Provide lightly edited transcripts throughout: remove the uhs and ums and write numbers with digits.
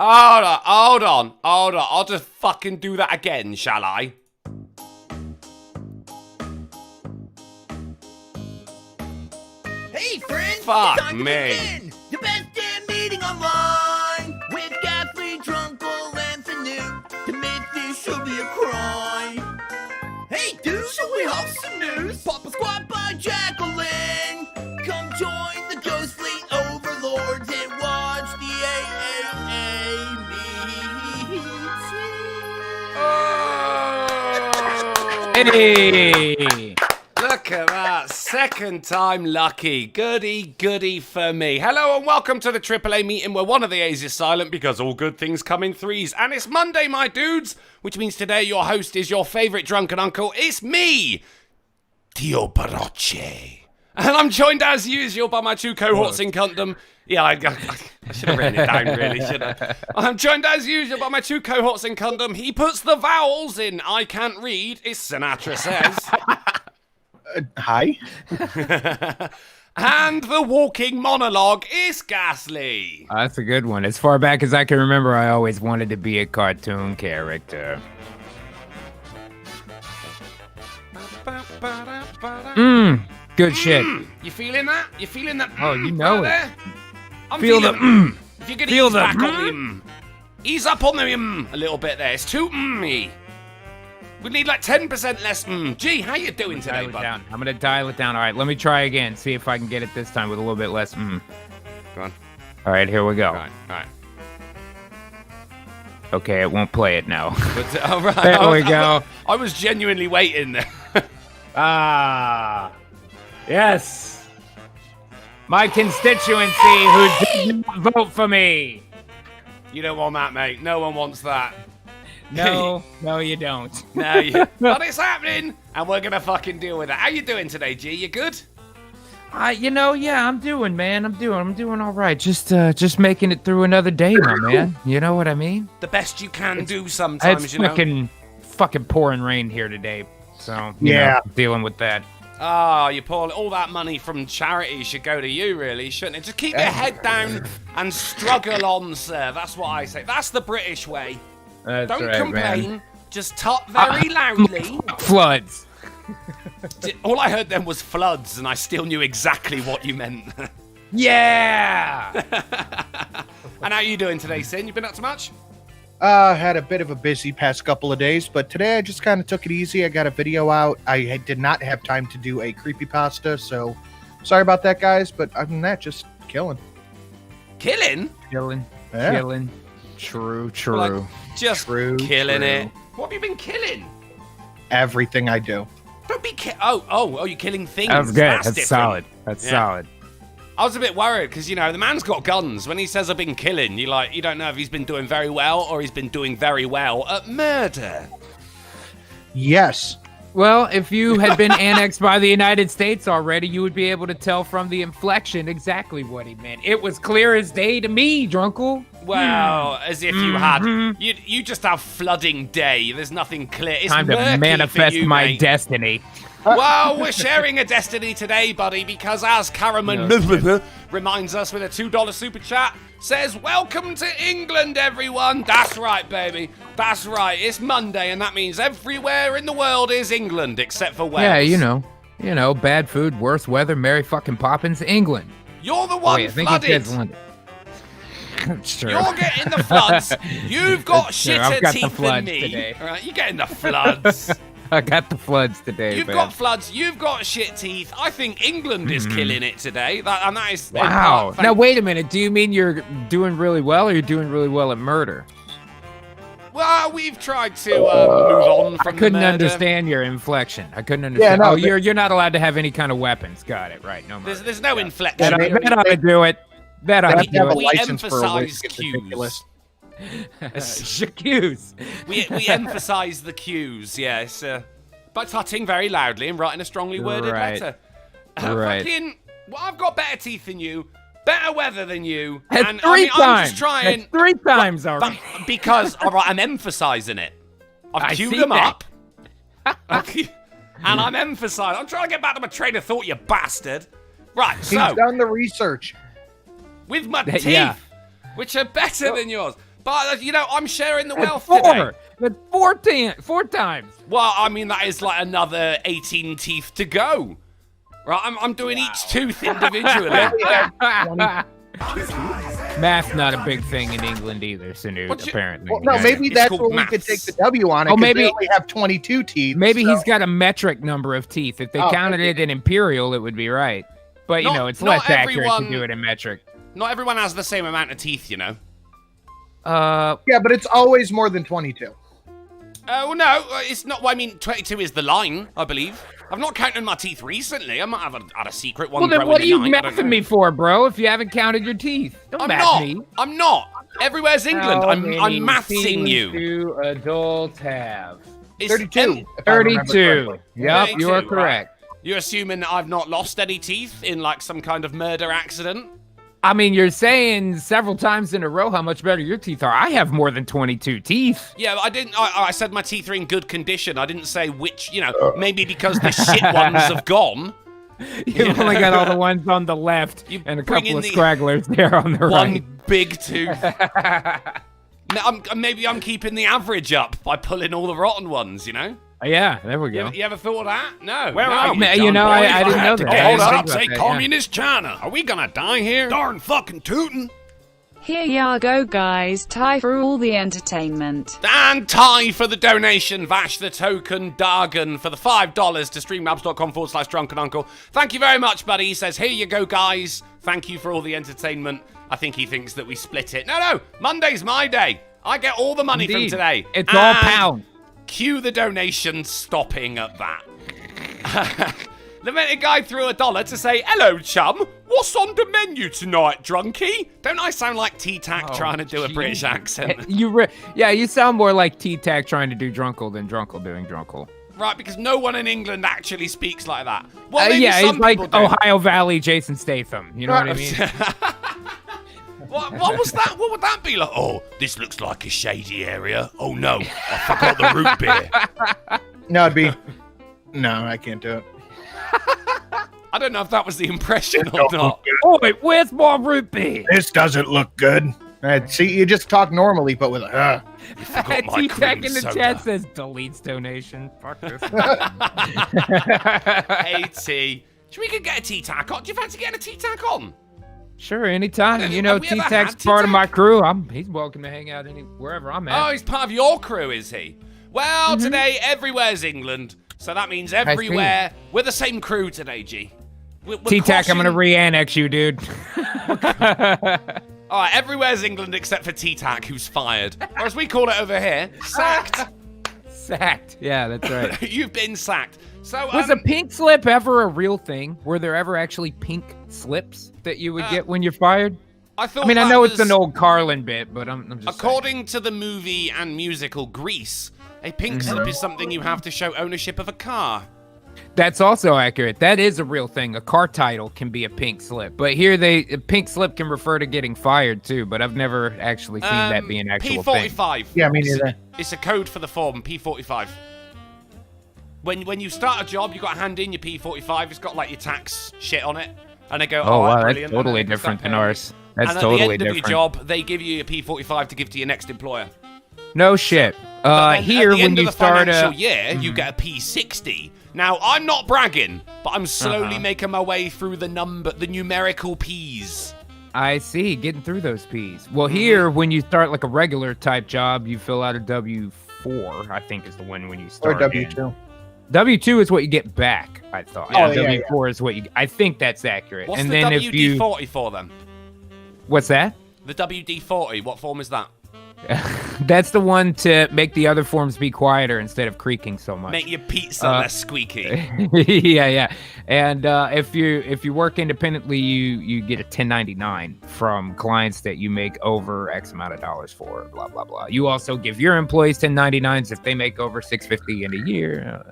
Hold on. I'll just fucking do that again, shall I? Hey, friends! Fuck it's time to me. begin the best damn meeting online with Gaffney, Drunkle, and Newt. To make this should be a crime. Hey, dude, should we have some news? Papa Squad by Jacqueline. Come join the Ghost Fleet overlords and watch the AAA meeting. Hey! Look at that. Second time lucky. Goody for me. Hello and welcome to the AAA meeting where one of the A's is silent because all good things come in threes. And it's Monday, my dudes, which means today your host is your favorite drunken uncle. It's me, Tio Baroche. And I'm joined as usual by my two cohorts in cuntdom. Yeah, I should have written it down, really, shouldn't I? I'm joined as usual by my two cohorts in cuntdom. He puts the vowels in I can't read, as Sinatra says. Hi. And the walking monologue is Ghastly. That's a good one. As far back as I can remember, I always wanted to be a cartoon character. Good shit. You feeling that? You feeling that? Oh, you know it. There? I'm Feel feeling If you could Feel ease the back on the ease up on the a little bit there. It's too me. We need like 10% less Gee, how you doing today, Dial it bud? down. I'm gonna dial it down. All right, let me try again. See if I can get it this time with a little bit less Go on. All right, here we go. All right. Okay, it won't play it now. But, all right. There we go. I was genuinely waiting there. Yes. My constituency who didn't vote for me. You don't want that, mate. No one wants that. No, you don't. No, but it's happening, and we're gonna fucking deal with it. How you doing today, G? You good? Yeah, I'm doing, man. I'm doing all right. Just making it through another day, my man. You know what I mean? The best you can do sometimes, It's you know. fucking pouring rain here today, so Yeah. dealing with that. Oh, you poor. All that money from charity should go to you, really, shouldn't it? Just keep your head down and struggle on, sir. That's what I say. That's the British way. That's Don't right, complain. man. Just talk very loudly. Floods. All I heard then was floods, and I still knew exactly what you meant. Yeah. And how you doing today, Sin? You been up to much? Had a bit of a busy past couple of days, but today I just kind of took it easy. I got a video out. I did not have time to do a creepypasta, so sorry about that, guys. But other than that, just killing. Killing? Chilling. Yeah. Chilling. True. Like, just True, killing true. it. What have you been killing? Everything I do. Don't be oh, you're killing things. That was good. That's different. solid. That's Yeah. solid. I was a bit worried because, you know, the man's got guns. When he says I've been killing, you don't know if he's been doing very well or he's been doing very well at murder. Yes. Well, if you had been annexed by the United States already, you would be able to tell from the inflection exactly what he meant. It was clear as day to me, Drunkle. Well, as if you had. You just have flooding day. There's nothing clear. It's Time to murky manifest for you, my mate. destiny. Well, we're sharing a destiny today, buddy, because as Karaman reminds us with a $2 super chat, says, welcome to England, everyone. That's right, baby. That's right. It's Monday, and that means everywhere in the world is England, except for Wales. Yeah, you know, bad food, worse weather, Mary fucking Poppins, England. You're the one I think flooded. he says London. It's true. You're getting the floods. You've got It's true. shitter I've got the teeth than floods me. today. All right, you're getting the floods. I got the floods today, You've man. got floods. You've got shit teeth. I think England is killing it today. That is Wow. Now, wait a minute. Do you mean you're doing really well or you're doing really well at murder? Well, we've tried to move on from I couldn't the murder. understand your inflection. I couldn't understand. no, Oh, you're not allowed to have any kind of weapons. Got it. Right. No murder. There's no inflection. That ought to do it. That ought to They have do a We license for a emphasize wig. It's cues. ridiculous. Shakuse. we emphasise the cues, yes. By tutting very loudly and writing a strongly worded Right. letter. Right. Well, I've got better teeth than you, better weather than you, That's and three I'm times. just trying. That's three times already. But because, all right, I'm emphasising it. I've I queued see them that. up. And I'm emphasising. I'm trying to get back to my train of thought, you bastard. Right, He's so, done the research. with my Yeah. teeth, which are better than yours. But, I'm sharing the wealth That's today. four. That's 4 times. Well, I mean, that is like another 18 teeth to go. Right, I'm doing each tooth individually. Math's not a big thing in England either, Sanu, apparently. Well, no, maybe It's that's called where we maths. could take the W on it. Oh, 'cause maybe- they only have 22 teeth. Maybe so- he's got a metric number of teeth. If they counted it in imperial, it would be right. But, it's not less accurate everyone- to do it in metric. Not everyone has the same amount of teeth, Yeah, but it's always more than 22. Well, no, it's not. Well, I mean, 22 is the line, I believe. I've not counted my teeth recently. I might have had a secret one. Well, then growing what are you at night, I don't mathing know. me for, bro, if you haven't counted your teeth? Don't I'm math not. me. I'm not. Everywhere's England. I'm mathsing you. Do adults have? It's 32. if I remember 32. correctly. Yep, you are 32, correct. You're assuming that I've not lost any teeth in like some kind of murder accident? I mean, you're saying several times in a row how much better your teeth are. I have more than 22 teeth. Yeah, I didn't. I said my teeth are in good condition. I didn't say which. Maybe because the shit ones have gone. You've only got all the ones on the left You and a bring couple in of the scragglers there on the One right. big tooth. Maybe I'm keeping the average up by pulling all the rotten ones. Yeah, there we go. You ever thought of that? No. Where no. are you, Man, John I Boy? didn't know to that. get I hold didn't up, think say about that, yeah. communist China. Are we gonna die here? Darn fucking tootin'. Here ya go, guys. Tie for all the entertainment. And Ty for the donation, Vash the token, Dargan for the $5 to streamlabs.com/drunkenuncle. Thank you very much, buddy. He says, here you go, guys. Thank you for all the entertainment. I think he thinks that we split it. No, Monday's my day. I get all the money Indeed. from today. It's all And pound. Cue the donation stopping at that. The minute guy threw $1 to say, hello, chum. What's on the menu tonight, drunkie? Don't I sound like T-Tac trying to do a British accent? You sound more like T-Tac trying to do Drunkle than Drunkle doing Drunkle. Right, because no one in England actually speaks like that. Well, maybe Yeah, some he's like people do. Ohio Valley Jason Statham. You know what I mean? What was that? What would that be like? Oh, this looks like a shady area. Oh no, I forgot the root beer. No, it'd be. No, I can't do it. I don't know if that was the impression or not. Oh, wait, where's more root beer? This doesn't look good. See, you just talk normally, but with Forgot my T-Tac cream in the soda. chat says deletes donation. Fuck this. Hey, T. We could get a T-Tac on. Do you fancy getting a T-Tac on? Sure, anytime. Have You know, we ever T-Tac's had part of my T-Tac? crew. He's welcome to hang out wherever I'm at. Oh, he's part of your crew, is he? Well, today, everywhere's England. So that means everywhere. We're the same crew today, G. We're T-Tac, I'm gonna crossing- re-annex you, dude. All right, everywhere's England except for T-Tac, who's fired. Or as we call it over here, sacked. Sacked. Yeah, that's right. You've been sacked. So, Was a pink slip ever a real thing? Were there ever actually pink slips that you would get when you're fired? I thought I mean, I that know it's was- an old Carlin bit, but I'm just saying. According to the movie and musical Grease, a pink slip is something you have to show ownership of a car. That's also accurate. That is a real thing. A car title can be a pink slip. But here a pink slip can refer to getting fired too, but I've never actually seen that be an actual thing. P45. Yeah, me neither. It's a code for the form, P45. When you start a job, you got to hand in your P45. It's got like your tax shit on it. And they go, Oh, wow, that's brilliant. totally And then they different start than paying ours. you. That's and totally at the end different. of your job, they give you a P45 to give to your next employer. No shit. But then Here, at the when end you of the start financial year, you get a P60. Now, I'm not bragging, but I'm slowly making my way through the numerical Ps. I see, getting through those Ps. Well, here, when you start like a regular type job, you fill out a W4, I think is the one when you Or start. W2. W2 is what you get back, I thought. Oh, And yeah, W4 is what you. I think that's accurate. What's and the then if you, WD-40 for then? what's that? The WD-40, what form is that? That's the one to make the other forms be quieter instead of creaking so much. Make your pizza less squeaky. yeah. And if you work independently, you get a 1099 from clients that you make over X amount of dollars for. Blah blah blah. You also give your employees 1099s if they make over $650 in a year.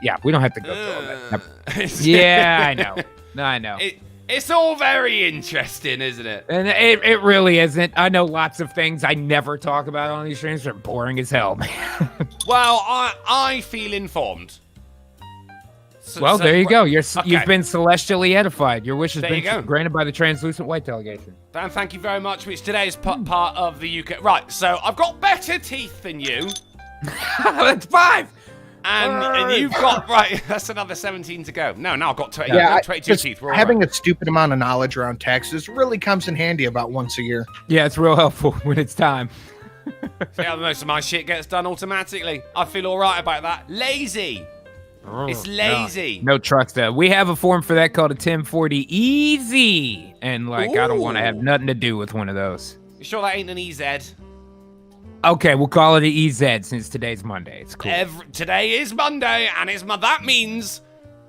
Yeah, we don't have to go through all that. Yeah, I know. It's all very interesting, isn't it? And it really isn't. I know lots of things I never talk about on these streams. They're boring as hell, man. Well, I feel informed. Well, there you go. You've Okay. been celestially edified. Your wish has There you go. been granted by the translucent white delegation. Dan, thank you very much, which today is part of the UK. Right, so I've got better teeth than you. That's 5. And you've got, right, that's another 17 to go. No, I've got 20, Yeah, 22 just teeth. We're all having right. a stupid amount of knowledge around taxes really comes in handy about once a year. Yeah, it's real helpful when it's time. See how most of my shit gets done automatically. I feel all right about that. Lazy. It's lazy. No truck stuff. We have a form for that called a 1040 Easy. And, like, I don't want to have nothing to do with one of those. You sure that ain't an EZ? Okay, we'll call it an EZ since today's Monday. It's cool. Today is Monday, and that means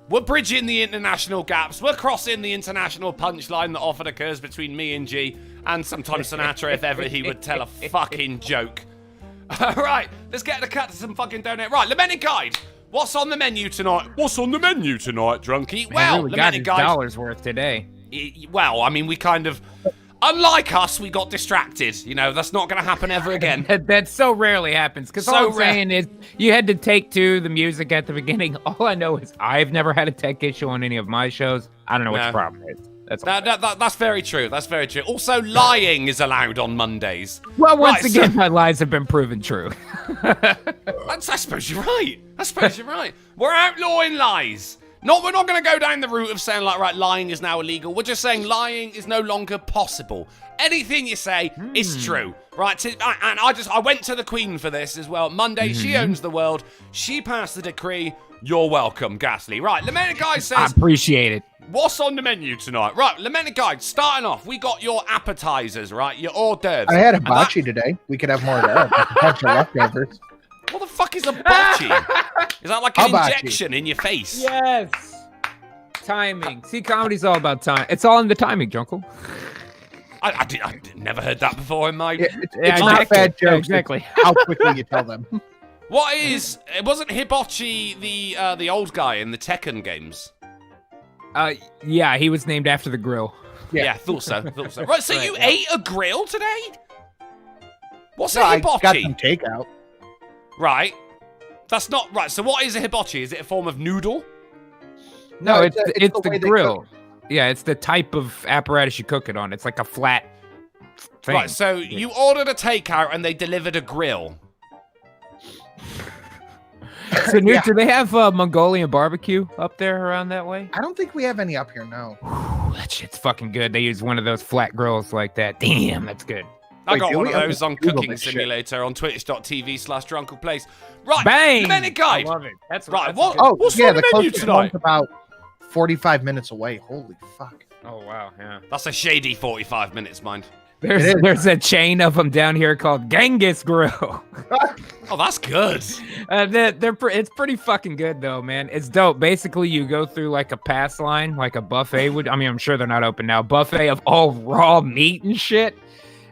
we're bridging the international gaps. We're crossing the international punchline that often occurs between me and G, and sometimes Sinatra if ever he would tell a fucking joke. All right, let's get the cut to some fucking donate. Right, Lamented Guide. What's on the menu tonight? What's on the menu tonight, Drunky? Well, we got Lamented his Guide. dollars worth today. Well, I mean, we kind of... Unlike us, we got distracted. You know, that's not going to happen ever again. That so rarely happens. Because So all I'm rare. saying is you had to take to the music at the beginning. All I know is I've never had a tech issue on any of my shows. I don't know what No. the problem is. That's all. That's very true. That's very true. Also, lying is allowed on Mondays. Well, once Right, again, my lies have been proven true. I suppose you're right. We're outlawing lies. We're not going to go down the route of saying, like, right, lying is now illegal. We're just saying lying is no longer possible. Anything you say is true, right? And I went to the Queen for this as well. Monday, she owns the world. She passed the decree. You're welcome, Ghastly. Right, Lamented Guy I says, appreciate it. what's on the menu tonight? Right, Lamented Guide, starting off, we got your appetizers, right? Your hors d'oeuvres. I had a And that- bocce today. We could have more of that. A bunch of leftovers. What the fuck is a bocce? Is that like an Hibachi. injection in your face? Yes. Timing. See, comedy's all about time. It's all in the timing, Junkle. I never heard that before in my... It's not bad jokes. Exactly. It's how quickly you tell them. What is... It wasn't Hibachi the old guy in the Tekken games? Yeah, he was named after the grill. Yeah, thought so. Right, so you ate a grill today? What's No, a I got hibachi? some takeout. Right. That's not... Right, so what is a hibachi? Is it a form of noodle? No, it's it's the way the they grill. cook Yeah, it's the type of apparatus you cook it on. It's like a flat thing. Right, so you ordered a takeout and they delivered a grill. So, Newt, do they have Mongolian barbecue up there around that way? I don't think we have any up here, no. That shit's fucking good. They use one of those flat grills like that. Damn, that's good. I Wait, got do one we? of I'm those gonna on Google Cooking this shit. Simulator on twitch.tv/drunkleplace. Right, Bang! Lamented Guide. I love it. That's Right, that's what- good. Oh, What's yeah, on the the menu closest tonight? one's about 45 minutes away. Holy fuck. Oh, wow, yeah. That's a shady 45 minutes, mind. It is. There's a chain of them down here called Genghis Grill. Oh, that's good. It's pretty fucking good though, man. It's dope. Basically, you go through like a pass line, like a buffet would. I mean, I'm sure they're not open now. Buffet of all raw meat and shit,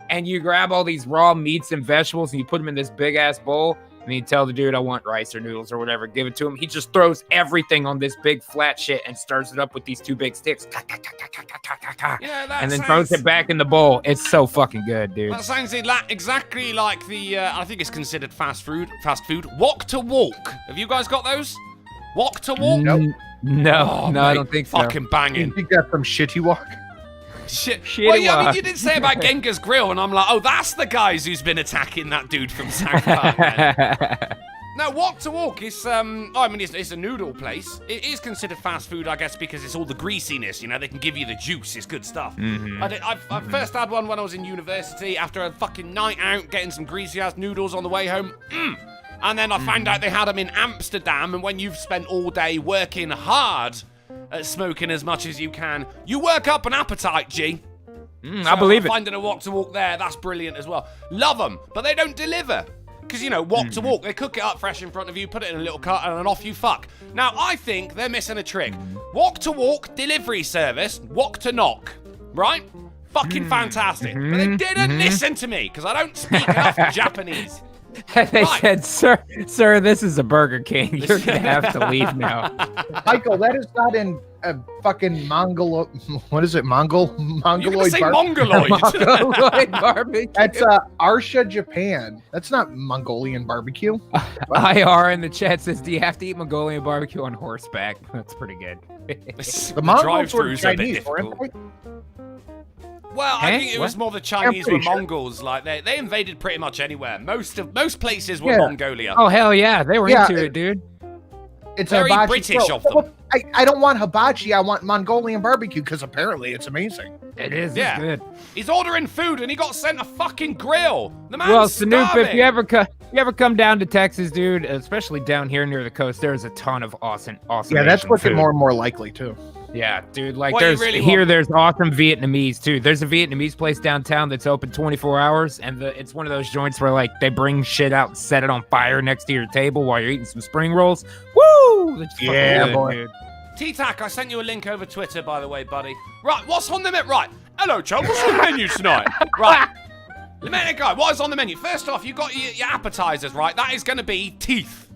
and you grab all these raw meats and vegetables and you put them in this big ass bowl. And you tell the dude, I want rice or noodles or whatever. Give it to him. He just throws everything on this big flat shit and stirs it up with these two big sticks. Yeah, that And then sounds, throws it back in the bowl. It's so fucking good, dude. That sounds exactly like the. I think it's considered fast food. Walk to walk. Have you guys got those? Walk to walk. Nope. No, Oh, no, I mate, don't think so. Fucking You banging. think that's some shitty walk? Shit. Shitty Well, yeah, I mean, walk. you did say about Genghis Grill, and I'm like, oh, that's the guys who's been attacking that dude from South Park. Man. No, Walk to Walk is, I mean, it's a noodle place. It is considered fast food, I guess, because it's all the greasiness, you know, they can give you the juice, it's good stuff. I first had one when I was in university after a fucking night out, getting some greasy-ass noodles on the way home. And then I found out they had them in Amsterdam, and when you've spent all day working hard at smoking as much as you can, you work up an appetite, G. I believe it. Finding a Walk to Walk there, that's brilliant as well. Love them, but they don't deliver. Because, you know, Walk to Walk, they cook it up fresh in front of you, put it in a little cart, and then off you fuck. Now, I think they're missing a trick. Walk to Walk, delivery service, walk to knock, right? Fucking fantastic. But they didn't listen to me, because I don't speak enough Japanese. They Right. said, sir, this is a Burger King. You're gonna have to leave now. Michael, that is not in a fucking Mongol. What is it? You're gonna Mongoloid say bar- mongoloid. Mongoloid barbecue. That's Arsha, Japan. That's not Mongolian barbecue. IR in the chat says, do you have to eat Mongolian barbecue on horseback? That's pretty good. The Mongols were drive-thrus are a bit Chinese, weren't difficult. they? Well, I Huh? think it was What? more the Chinese were pretty sure. Mongols. Like they invaded pretty much anywhere. Most places were Yeah. Mongolia. Oh, hell yeah. They were Yeah. into it, dude. It's Very hibachi. British So, of them. well, I don't want hibachi. I want Mongolian barbecue because apparently it's amazing. It is. Yeah. It's good. He's ordering food and he got sent a fucking grill. The man's Well, Snoop, starving. if you ever come down to Texas, dude, especially down here near the coast, there's a ton of awesome Yeah, that's Asian looking food. more and more likely too. Yeah, dude, like What you there's really here want? there's awesome Vietnamese too. There's a Vietnamese place downtown that's open 24 hours, and it's one of those joints where like they bring shit out and set it on fire next to your table while you're eating some spring rolls. Woo! That's fucking Yeah, good, boy. dude. T-Tac, I sent you a link over Twitter, by the way, buddy. Right, what's on the menu? Right, hello, Chum. What's on the menu tonight? Right, the menu guy. What is on the menu? First off, you got your appetizers, right? That is going to be teeth.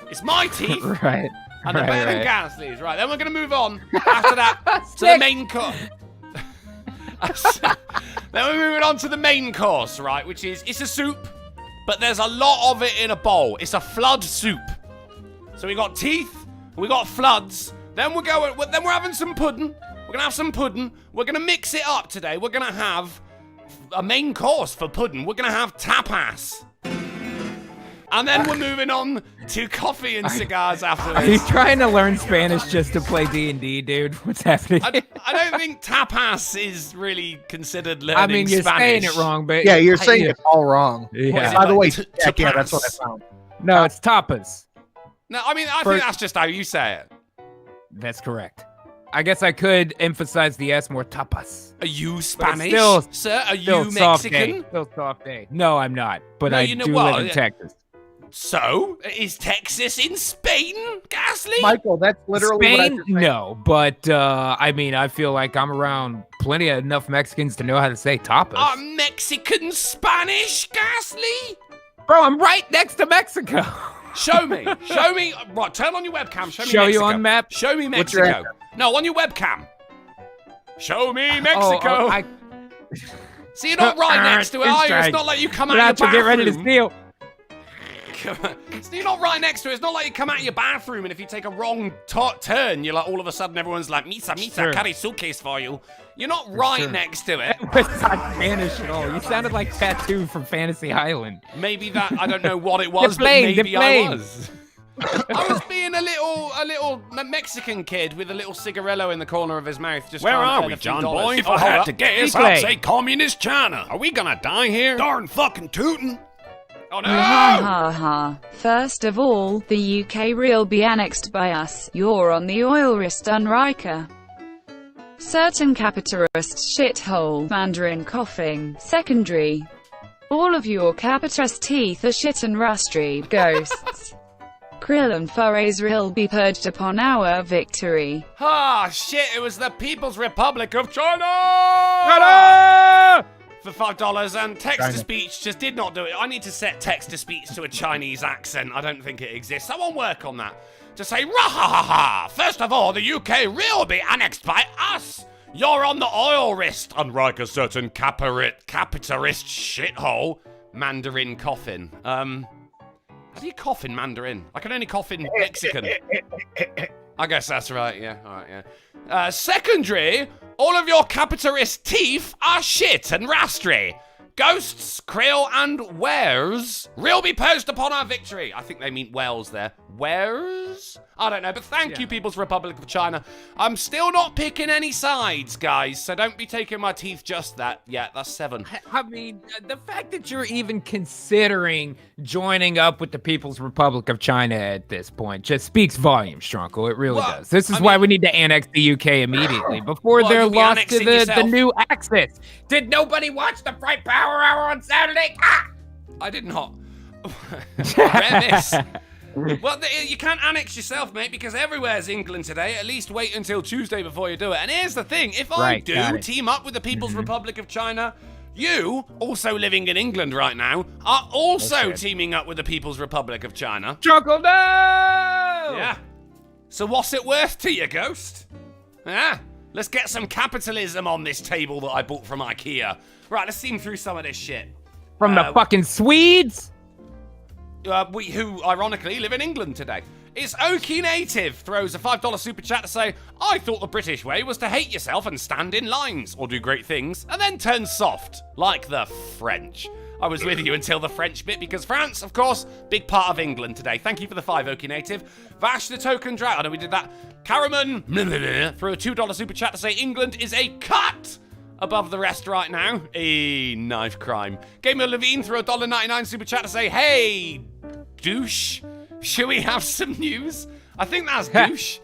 It's my teeth. Right. And they're right, better than right. Gasly's, right? Then we're going to move on after that to the Sick. main course. Then we're moving on to the main course, right? Which is, it's a soup, but there's a lot of it in a bowl. It's a flood soup. So we got teeth, we got floods. Then we're having some pudding. We're going to have some pudding. We're going to mix it up today. We're going to have a main course for pudding. We're going to have tapas. And then we're moving on to coffee and cigars after Are you this. trying to learn Spanish just to play D&D, dude? What's happening? I don't think tapas is really considered learning I mean, you're Spanish. saying it wrong, but Yeah, you're saying it's all wrong. Yeah. What is it By the like way, to yeah, that's what I pass? found. No, it's tapas. No, I mean, I For- think that's just how you say it. That's correct. I guess I could emphasize the S more, tapas. Are you But it's Spanish, still- sir? Are Still you soft Mexican? day. Still soft day. No, I'm not. But No, I you know do what? live in Texas. So, is Texas in Spain, Gasly? Michael, that's literally what I Spain? just said. No, but I mean, I feel like I'm around plenty of enough Mexicans to know how to say tapas. Are Mexican Spanish, Gasly? Bro, I'm right next to Mexico. Show me. Show me. Right, turn on your webcam. Show me Show you Mexico. on map? Show me What's your Mexico. No, on your webcam. Show me Mexico. Oh, I See, you're not right next to it, are you? It's not like you come out Not your to get ready to bathroom. steal. So you're not right next to it. It's not like you come out of your bathroom and if you take a wrong turn, you're like all of a sudden everyone's like, Misa, Sure. carry suitcase for you. You're not right Sure. next to it. It's not Spanish at all. You sounded like Tattoo from Fantasy Island. Maybe that, I don't know what it was, but plane, the maybe I plane. was. I was being a little Mexican kid with a little cigarillo in the corner of his mouth. Just Where trying to are earn we, a few John dollars. Boy? If Oh, I hold had up. to guess, Kikle. I'd say communist China. Are we gonna die here? Darn fucking tootin'. Oh no! Ha ha ha. First of all, the UK will be annexed by us. You're on the oil wrist unriker. Certain capitalist shithole, Mandarin coughing. Secondary. All of your capitalist teeth are shit and rusty ghosts. Krill and furries will be purged upon our victory. Ah, shit, it was the People's Republic of China! For $5, and text-to-speech just did not do it. I need to set text-to-speech to a Chinese accent. I don't think it exists. Someone work on that. To say, rah-ha-ha-ha! First of all, the UK will be annexed by us! You're on the oil wrist, unlike a certain capitalist shithole. Mandarin coffin. How do you cough in Mandarin? I can only cough in Mexican. I guess that's right, yeah. Alright, yeah. Secondary, all of your capitalist teeth are shit and rastry. Ghosts, krill, and wares will be purged upon our victory. I think they mean whales there. Wares? I don't know, but thank you, People's Republic of China. I'm still not picking any sides, guys, so don't be taking my teeth just that. Yeah, that's 7. I mean, the fact that you're even considering joining up with the People's Republic of China at this point just speaks volumes, Strunkle. It really Well, does. This is I why mean- we need to annex the UK immediately before Well, they're you'll be lost to annexing the yourself. new Axis. Did nobody watch the Fright Power Hour on Saturday? Ah! I did not. Rare miss. Well, you can't annex yourself, mate, because everywhere's England today. At least wait until Tuesday before you do it. And here's the thing. If I Right, got do it. team up with the People's Republic of China, You, also living in England right now, are also shit. teaming up with the People's Republic of China. Drunkle, no! Yeah. So what's it worth to you, Ghost? Yeah. Let's get some capitalism on this table that I bought from IKEA. Right, let's steam through some of this shit. From the fucking Swedes? Who ironically live in England today. It's Okie Native throws a $5 super chat to say, I thought the British way was to hate yourself and stand in lines, or do great things, and then turn soft, like the French. I was with you until the French bit, because France, of course, big part of England today. Thank you for the 5, Okie Native. Vash the Token Drought, I know we did that. Karaman threw a $2 super chat to say, England is a cut above the rest right now. A knife crime. Gamer Levine threw a $1.99 super chat to say, hey, douche. Should we have some news? I think that's douche.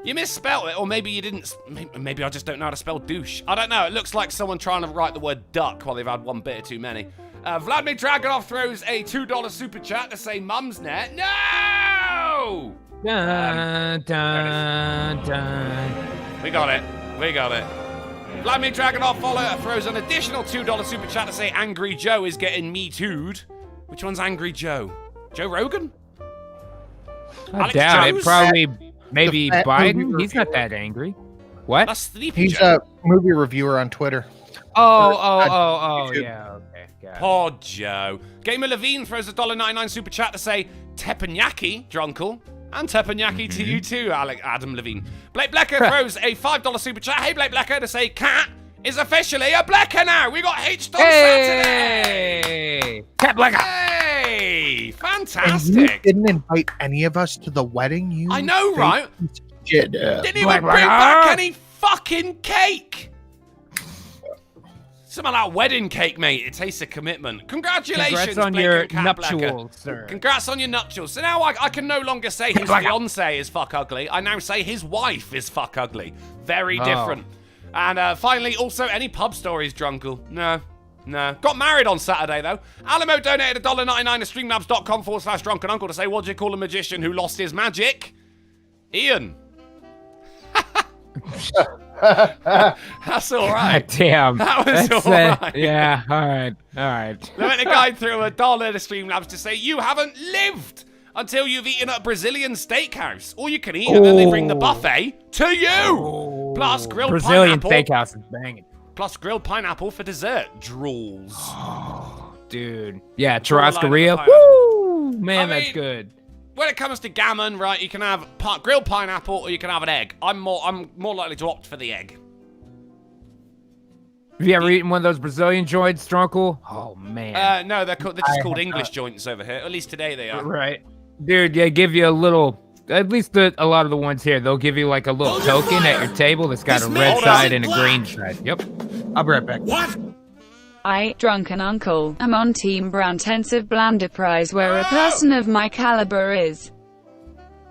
You misspelled it, or maybe you didn't. Maybe I just don't know how to spell douche. I don't know. It looks like someone trying to write the word duck while they've had one bit or too many. Vladimir Dragonov throws a $2 super chat to say Mum's net. No! Dun, dun, dun. We got it. We got it. Vladimir Dragonov throws an additional $2 super chat to say Angry Joe is getting me too'd. Which one's Angry Joe? Joe Rogan? I Alex doubt Jones? it. Probably, maybe fat Biden. movie He's not reviewer. that angry. What? That's Sleepy He's Joe. a movie reviewer on Twitter. Oh, YouTube. yeah. Okay, got it. Poor Joe. Gamer Levine throws a $1.99 super chat to say teppanyaki, drunkle. And teppanyaki to you too, Adam Levine. Blake Blecker throws a $5 super chat. Hey, Blake Blecker, to say Cat is officially a Blecker now. We got H on Saturday. Hey! Cat Black. Hey, And you fantastic. didn't invite any of us to the wedding, you I know, right? Shit. Didn't even Black bring Black. back any fucking cake. Some of that wedding cake, mate. It tastes of commitment. Congratulations, Congrats on Blake your and Cat Blacker. nuptials, sir. Congrats on your nuptials. So now I can no longer say his fiance is fuck ugly. I now say his wife is fuck ugly. Very different. And finally, also, any pub stories, Drunkle? No. Got married on Saturday, though. Alamo donated $1.99 to streamlabs.com/drunkenuncle to say, what do you call a magician who lost his magic? Ian. That's all right. God damn. That was That's, all right. Yeah, all right. The guy threw $1 to Streamlabs to say, you haven't lived until you've eaten at a Brazilian steakhouse. All you can eat, and then they bring the buffet to you. Plus grilled Brazilian pineapple. steakhouse is banging. Plus grilled pineapple for dessert. Drools. Dude. Yeah, Draw a line churrascaria. at the pineapple. Woo! Man, I that's mean- good. When it comes to gammon, right, you can have grilled pineapple or you can have an egg. I'm more likely to opt for the egg. Have you ever eaten one of those Brazilian joints, Drunkle? Oh, man. No, they're just called English joints over here. At least today they are. Right. Dude, yeah, give you a little, at least a lot of the ones here, they'll give you like a little token at your table that's got a red side and a green side. Yep. I'll be right back. What? I, drunken uncle, am on Team Brantensive Blander Prize, where a person of my caliber is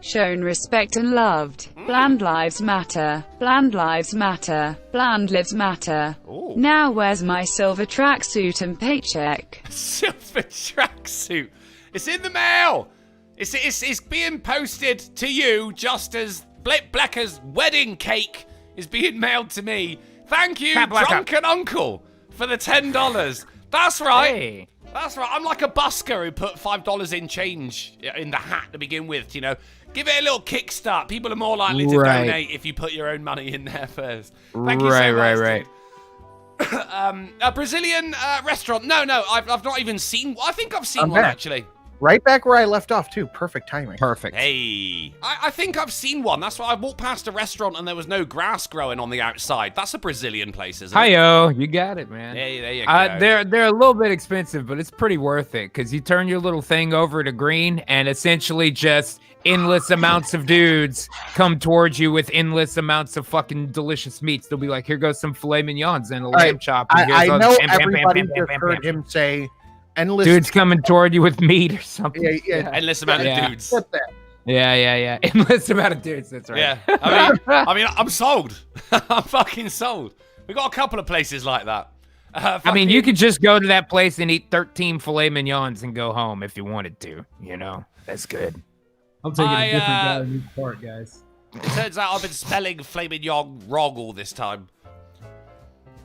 shown respect and loved. Bland lives matter. Bland lives matter. Bland lives matter. Ooh. Now where's my silver tracksuit and paycheck? Silver tracksuit. It's in the mail. It's being posted to you just as Blake Blacker's wedding cake is being mailed to me. Thank you, Cat Blacker. drunken uncle, for the $10. That's right. Hey. That's right. I'm like a busker who put $5 in change in the hat to begin with, you know. Give it a little kickstart. People are more likely to Right. donate if you put your own money in there first. Thank you so much. Right. dude. A Brazilian restaurant. No, I've not even seen. I think I've seen I'm one back. actually. Right back where I left off, too. Perfect timing. Perfect. Hey, I think I've seen one. That's why I walked past a restaurant and there was no grass growing on the outside. That's a Brazilian place, isn't it? Hi-yo, you got it, man. Yeah, there you go. They're a little bit expensive, but it's pretty worth it because you turn your little thing over to green and essentially just endless amounts of dudes come towards you with endless amounts of fucking delicious meats. They'll be like, here goes some filet mignons and a right. lamb chop. And here's I all know this bam, bam, bam, everybody bam, bam, just bam, heard bam. him say endless. Dudes coming toward you with meat or something. Yeah. Endless amount Yeah. of dudes. Flip that. Yeah. Endless amount of dudes. That's right. Yeah. I mean, I'm sold. I'm fucking sold. We got a couple of places like that. I mean, you could just go to that place and eat 13 filet mignons and go home if you wanted to. You know, that's good. I'm taking I, a different guy than you part, guys. It turns out I've been spelling flaming yong wrong all this time.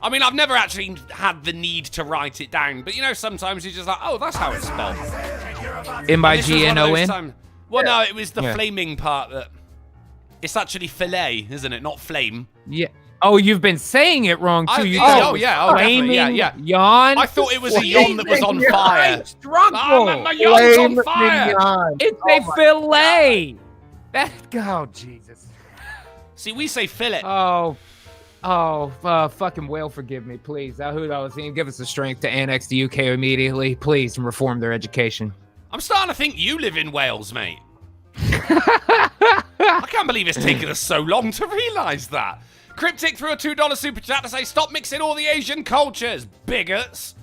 I mean, I've never actually had the need to write it down, but you know, sometimes you're just like, oh, that's how it's spelled. M-I-G-N-O-N? Well, no, it was the flaming part that... It's actually filet, isn't it? Not flame. Yeah. Oh, you've been saying it wrong, too. Definitely, yeah. Yawn? I thought it was a yawn that was on fire. My yawn's on fire! It's a fillet! Oh, Jesus. See, we say fillet. Fucking whale, forgive me, please. Who knows? Give us the strength to annex the UK immediately, please, and reform their education. I'm starting to think you live in Wales, mate. I can't believe it's taken us so long to realise that. Cryptic threw a $2 super chat to say, stop mixing all the Asian cultures, bigots.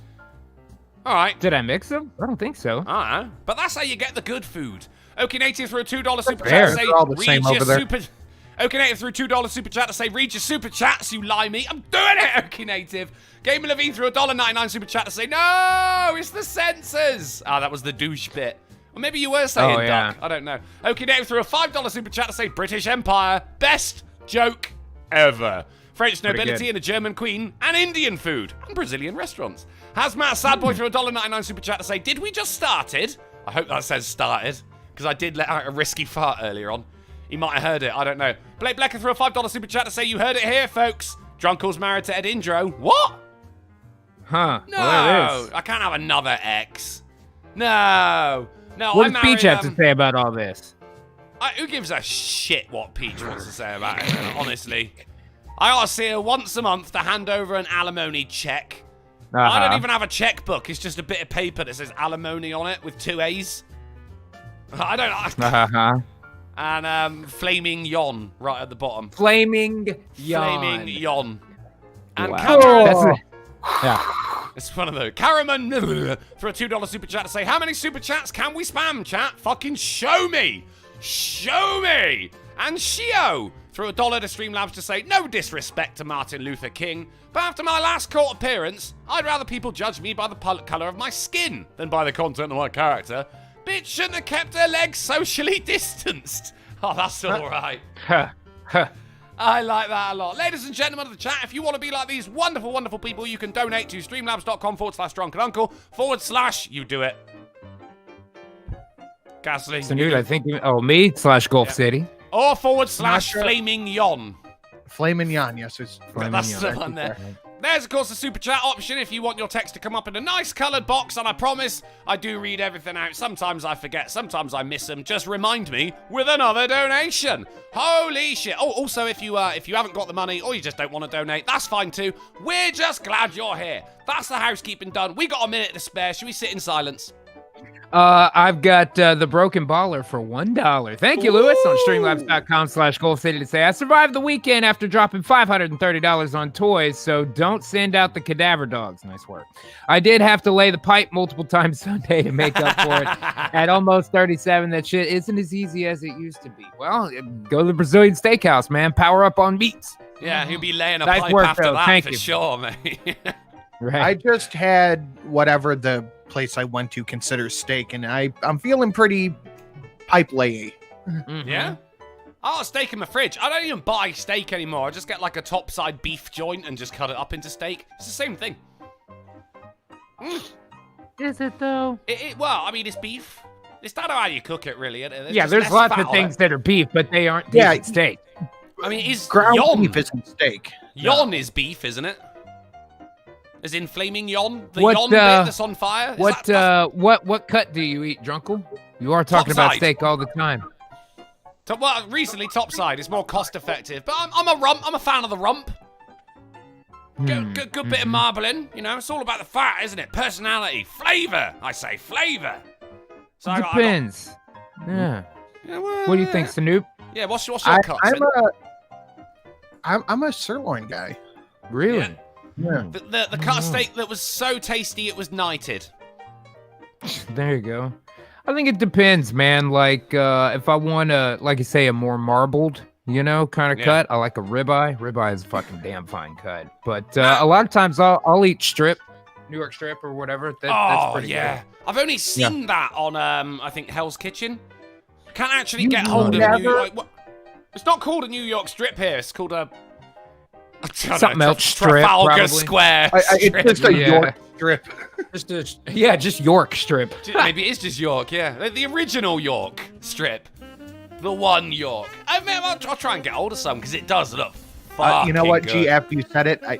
All right. Did I mix them? I don't think so. But that's how you get the good food. Okie Native threw a $2 super Fair. chat to say, They're all the same over there. Okie Native threw a $2 super chat to say, read your super chats, you limey. I'm doing it, Okie Native. Gamer Levine threw a $1.99 super chat to say, no, it's the censors. That was the douche bit. Or maybe you were saying duck. I don't know. Okie Native threw a $5 super chat to say, British Empire, best joke ever. French nobility and a German queen, and Indian food, and Brazilian restaurants. Hazmat Sadboy threw a $1.99 super chat to say, did we just started? I hope that says started, because I did let out a risky fart earlier on. He might have heard it, I don't know. Blake Blecker threw a $5 super chat to say, you heard it here, folks. Drunkle's married to Ed Indro. What? Huh. No, well, I can't have another ex. No. What does Peach have to say about all this? Who gives a shit what Peach wants to say about it, honestly? I gotta see her once a month to hand over an alimony check. I don't even have a checkbook. It's just a bit of paper that says alimony on it with 2 A's. I don't... And Flaming Yon right at the bottom. Flaming Yon. Flaming Yon. And wow. It's one of those. Karaman for a $2 super chat to say, how many super chats can we spam, chat? Fucking show me. Show me. And Shio threw $1 to Streamlabs to say, no disrespect to Martin Luther King, but after my last court appearance, I'd rather people judge me by the colour of my skin than by the content of my character. Bitch shouldn't have kept her legs socially distanced. Oh, that's all right. I like that a lot. Ladies and gentlemen of the chat, if you want to be like these wonderful, wonderful people, you can donate to streamlabs.com/drunkenuncle / you do it. Gasly. So, dude, I think, me/Gulf City. Or / Flaming Yon. Flaming Yon, yes. It's That's the one there. There's, of course, the super chat option if you want your text to come up in a nice coloured box, and I promise I do read everything out. Sometimes I forget, sometimes I miss them. Just remind me with another donation. Holy shit. Oh, also, if you haven't got the money or you just don't want to donate, that's fine too. We're just glad you're here. That's the housekeeping done. We got a minute to spare. Should we sit in silence? I've got the Broken Baller for $1. Thank you, Lewis, on streamlabs.com/Golf City to say, I survived the weekend after dropping $530 on toys, so don't send out the cadaver dogs. Nice work. I did have to lay the pipe multiple times Sunday to make up for it. At almost 37, that shit isn't as easy as it used to be. Well, go to the Brazilian steakhouse, man. Power up on meats. Yeah, he'll be laying a nice pipe work, after though. that Thank for you. sure, mate. Right. I just had whatever the place I went to considers steak, and I'm feeling pretty pipe layy. Mm-hmm. Yeah? Oh, steak in my fridge. I don't even buy steak anymore. I just get like a topside beef joint and just cut it up into steak. It's the same thing. Is it, though? Well, I mean, it's beef. It's not how you cook it, really. There's lots of things that are beef, but they aren't steak. I mean, is ground yon beef isn't steak. Yon is beef, isn't it? As in Flaming Yon? The What, yon bit that's on fire? What cut do you eat, Drunkle? You are talking about Topside. steak all the time. Well, recently topside is more cost effective, but I'm a rump. I'm a fan of the rump. Good bit of marbling. You know, it's all about the fat, isn't it? Personality, flavor. I say flavor. So Depends. Yeah. What do you think, Snoop? Yeah. What's your cut? I'm a sirloin guy. Really? Yeah. Yeah. The cut of steak that was so tasty it was knighted. There you go. I think it depends, man. Like, if I want to, like you say, a more marbled, kind of cut, I like a ribeye. Ribeye is a fucking damn fine cut. But a lot of times I'll eat strip, New York strip or whatever. That's pretty good. I've only seen that on, I think, Hell's Kitchen. Can't actually get hold of New York. It's not called a New York strip here. It's called a... Something else, strip, Trafalgar probably. Square. It's just a Yeah. York strip. just York strip. Maybe it is just York, yeah. The original York strip. The one York. I mean, I'll try and get hold of some, because it does look You know what, fucking G, good. after you said it, I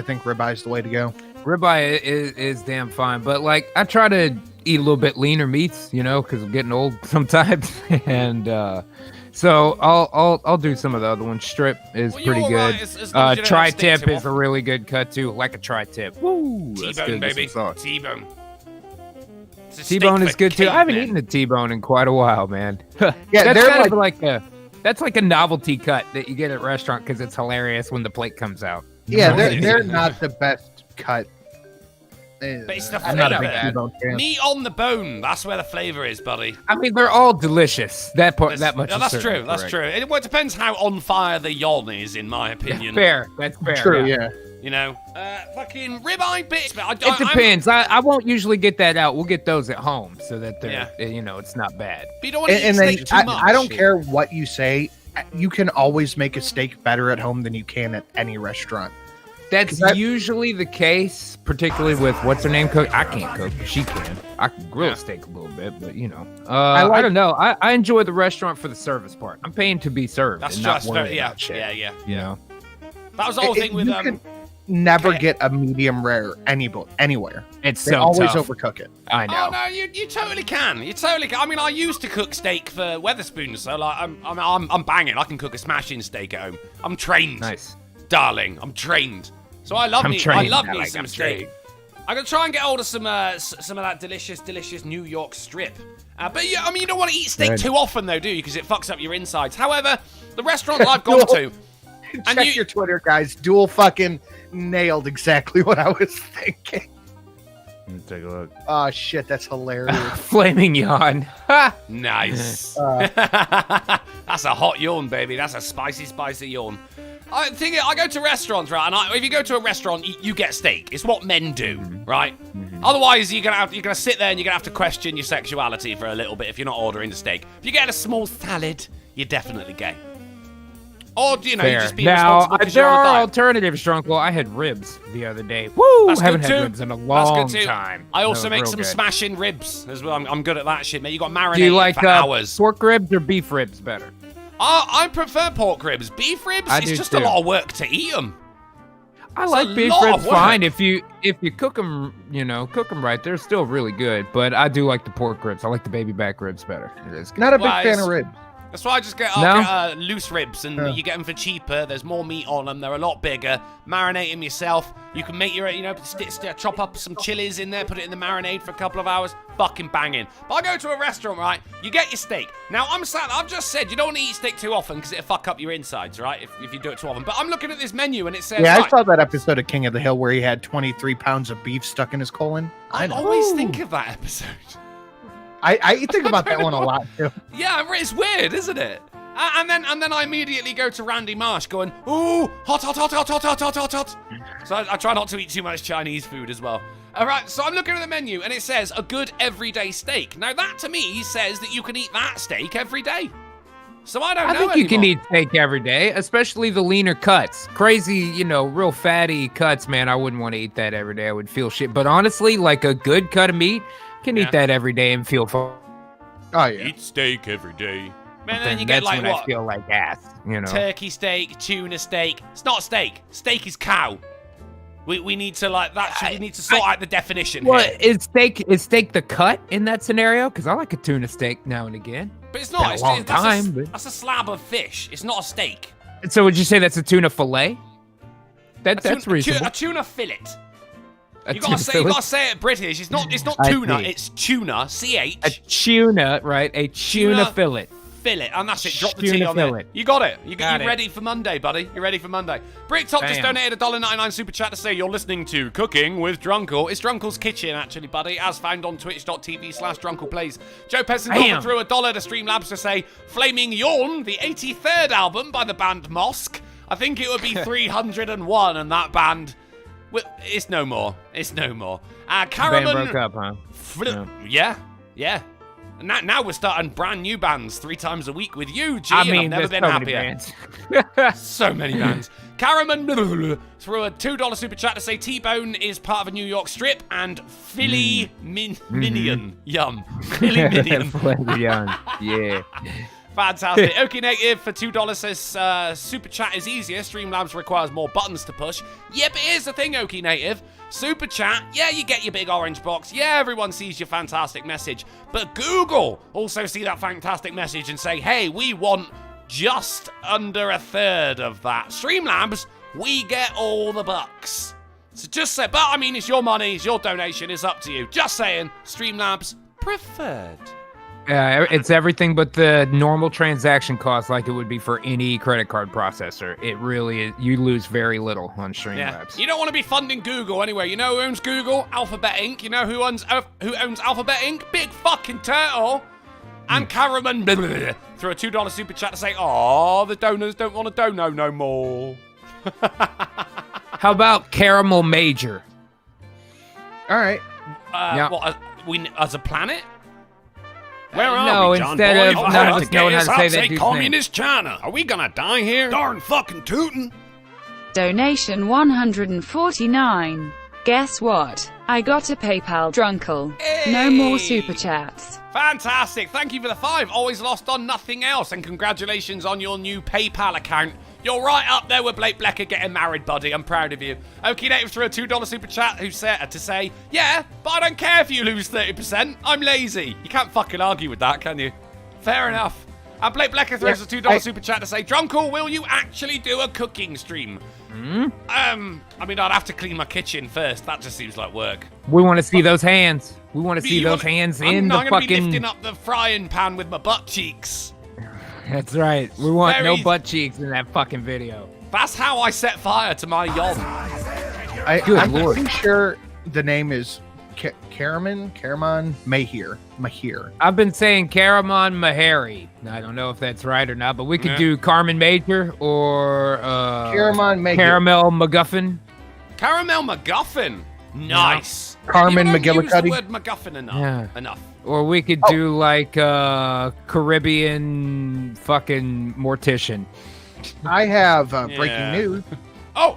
think ribeye is the way to go. Ribeye is damn fine, but like I try to eat a little bit leaner meats, because I'm getting old sometimes, and so I'll do some of the other ones. Strip is Well, pretty you're good. alright, as long as you don't have Tri-tip steak too is a really good cut too, like a tri-tip. Woo, that's T-bone, good with baby. some sauce. T-bone. It's a steak T-bone for is good too. I haven't cavemen. eaten a T-bone in quite a while, man. Yeah, that's they're kind of like that's like a novelty cut that you get at a restaurant because it's hilarious when the plate comes out. Yeah, Right. they're not the best cut. But it's the I'm not a flavor. big T-bone fan. Meat on the bone. That's where the flavor is, buddy. I mean, they're all delicious. That part, that much. Yeah, is that's certainly true. That's correct. true. It depends how on fire the yon is, in my opinion. Fair. That's fair. True, yeah. You know, fucking ribeye bits. But It depends. I won't usually get that out. We'll get those at home so that they're, Yeah. it's not bad. But you don't want to eat And then steak too much. I don't care what you say. You can always make a steak better at home than you can at any restaurant. That's usually the case, particularly with what's her name cook. I can't cook. She can. I can grill a steak a little bit, but I don't know. I enjoy the restaurant for the service part. I'm paying to be served. That's and not just worrying yeah, about shit, yeah. You know. That was the whole thing with You can never okay. get a medium rare anywhere. It's They so always tough. overcook it. I know. Oh no, you totally can. You totally can. I mean, I used to cook steak for Weatherspoons, so like I'm banging. I can cook a smashing steak at home. I'm trained, Nice. darling. I'm trained. So I love I'm me. I trained. love I me like some I'm steak. trained. I'm gonna try and get hold of some of that delicious New York strip. But yeah, I mean, you don't want to eat steak Good. too often though, do you? Because it fucks up your insides. However, the restaurants I've gone to, and Check your Twitter, guys. Duel fucking nailed exactly what I was thinking. Let me take a look. Oh shit, that's hilarious. Flaming yawn. Ha! nice. That's a hot yawn, baby. That's a spicy yawn. I go to restaurants, right? And if you go to a restaurant, you get steak. It's what men do, right? Otherwise, you're gonna sit there and you're gonna have to question your sexuality for a little bit if you're not ordering the steak. If you get a small salad, you're definitely gay. Or you Fair. just be Now, responsible 'cause there you're on a are diet. alternatives, Drunkle. I had ribs the other day. Woo! That's Haven't good had too. ribs in a That's long good too. time. I also That was make real some good. smashing ribs as well. I'm good at that shit, man. You got Do marinated you like for hours. pork ribs or beef ribs better? I prefer pork ribs. Beef ribs, I it's do just too. a lot of work to eat them. I It's like a beef lot ribs of work. fine if you cook them, cook them right. They're still really good, but I do like the pork ribs. I like the baby back ribs better. It is good. Not a big Well, fan it's- of ribs. That's why I just get, No? loose ribs, and Yeah. you get them for cheaper. There's more meat on them. They're a lot bigger. Marinate them yourself. You can make your, chop up some chilies in there, put it in the marinade for a couple of hours. Fucking banging. But I go to a restaurant, right? You get your steak. Now, I've just said you don't want to eat steak too often because it'll fuck up your insides, right? If you do it too often. But I'm looking at this menu and it says, Yeah, I right, saw that episode of King of the Hill where he had 23 pounds of beef stuck in his colon. I always think of that episode. I think about that one a lot too. Yeah, it's weird, isn't it? And then I immediately go to Randy Marsh going, ooh, hot. So I try not to eat too much Chinese food as well. All right, so I'm looking at the menu and it says a good everyday steak. Now that to me says that you can eat that steak every day. So I don't know I think you can anymore. eat steak every day, especially the leaner cuts. Crazy, real fatty cuts, man. I wouldn't want to eat that every day. I would feel shit. But honestly, like a good cut of meat, can Yeah. eat that every day and feel fine. Oh yeah. Eat steak every day. Man, Then then you get that's like when what? I feel like ass, Turkey steak, tuna steak. It's not steak. Steak is cow. We need to we need to sort out the definition Well, here. is steak the cut in that scenario? Because I like a tuna steak now and again. But it's been not. a It's, long that's, time, a, but- that's a slab of fish. It's not a steak. So would you say that's a tuna fillet? That's tuna, reasonable. A tuna fillet. A You tuna gotta fillet? say it British. It's not I tuna. see. It's tuna. CH. A tuna, right? A tuna Tuna fillet. fillet, and that's it. Drop the T Tuna on fillet. there. You got it. You Got it. ready for Monday, buddy? You ready for Monday? Bricktop just Bam. donated a $1.99 super chat to say you're listening to Cooking with Drunkle. It's Drunkle's Kitchen, actually, buddy, as found on twitch.tv/DrunklePlays. Joe Pesson Bam. threw $1 to Streamlabs to say Flaming Yawn, the 83rd album by the band Mosque. I think it would be 301, and that band. Well, it's no more. It's no more. Band Caraman. broke up, huh? Yeah. And now we're starting brand new bands 3 times a week with you, G. I and mean, I've never there's been so many happier. bands. So many bands. Caraman threw a $2 super chat to say T-Bone is part of a New York strip and Philly Minion. Yum. Philly Minion. Yeah. Fantastic. Okie Native for $2 says Super Chat is easier. Streamlabs requires more buttons to push. Yeah, but here's the thing, Okie Native. Super Chat, yeah, you get your big orange box. Yeah, everyone sees your fantastic message. But Google also see that fantastic message and say, hey, we want just under a third of that. Streamlabs, we get all the bucks. So just say, but I mean, it's your money, it's your donation, it's up to you. Just saying, Streamlabs preferred. It's everything but the normal transaction cost like it would be for any credit card processor. It really is. You lose very little on Streamlabs. Yeah. You don't want to be funding Google anyway. You know who owns Google? Alphabet Inc. You know who owns Alphabet Inc? Big fucking turtle. And Caraman threw a $2 super chat to say, oh, the donors don't want to dono no more. How about Caramel Major? All right. Yeah. What, as a planet? Where are no, we, John instead Boy? of none of us knowing how to say that dude's name. Communist China. Are we gonna die here? Darn fucking tootin'. Donation 149. Guess what? I got a PayPal drunkle. No more super chats. Fantastic. Thank you for the 5. Always lost on nothing else. And congratulations on your new PayPal account. You're right up there with Blake Blecker getting married, buddy. I'm proud of you. Okie Native threw a $2 super chat who said to say, yeah, but I don't care if you lose 30%. I'm lazy. You can't fucking argue with that, can you? Fair enough. And Blake Blecker throws a $2 super chat to say, Drunkle, will you actually do a cooking stream? I mean, I'd have to clean my kitchen first. That just seems like work. We want to see those hands. We want to see those hands in the I'm gonna be fucking... lifting up the frying pan with my butt cheeks. That's right. We want no Very- butt cheeks in that fucking video. That's how I set fire to my yom. I'm pretty sure the name is Karaman Mahir. I've been saying Karaman Mahari. I don't know if that's right or not, but we could do Carmen Major or Karaman Mahir. Caramel McGuffin. Caramel McGuffin. Nice. Carmen People don't use McGillicuddy. the word McGuffin enough. Yeah. Enough. Or we could do like Caribbean fucking mortician. I have breaking news. Oh.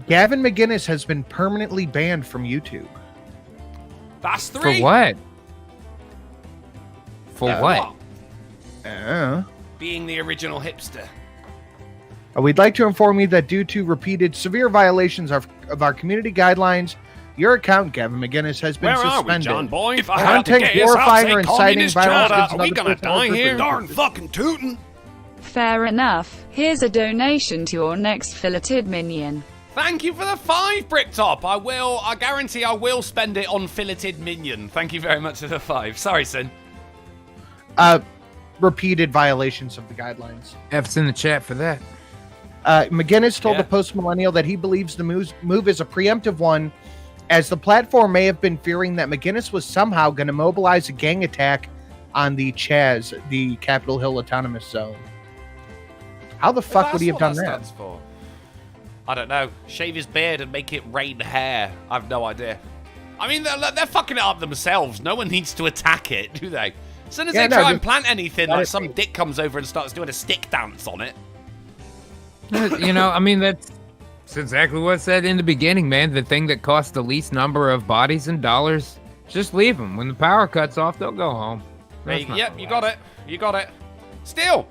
Gavin McInnes has been permanently banned from YouTube. That's 3. For what? For what? Being the original hipster. We'd like to inform you that due to repeated severe violations of our community guidelines, your account, Gavin McInnes, has been Where are we, suspended. John Boy? If I had to Content guess, I'd glorifying say or inciting Communist violence China. against Are we another gonna person or die group here? is Darn fucking tootin'. Fair enough. Here's a donation to your next filleted minion. Thank you for the 5, Bricktop. I guarantee I will spend it on filleted minion. Thank you very much for the 5. Sorry, Sin. Repeated violations of the guidelines. F's in the chat for that. McGinnis told the Post Millennial that he believes the move is a preemptive one, as the platform may have been fearing that McGinnis was somehow going to mobilize a gang attack on the Chaz, the Capitol Hill Autonomous Zone. How the fuck would he have done that? Stands for. I don't know. Shave his beard and make it rain hair. I've no idea. I mean, they're fucking it up themselves. No one needs to attack it, do they? As soon as they try and plant anything, like some dick comes over and starts doing a stick dance on it. You know, I mean, that's exactly what I said in the beginning, man. The thing that costs the least number of bodies and dollars, just leave them. When the power cuts off, they'll go home. Yep, you got it. You got it. Still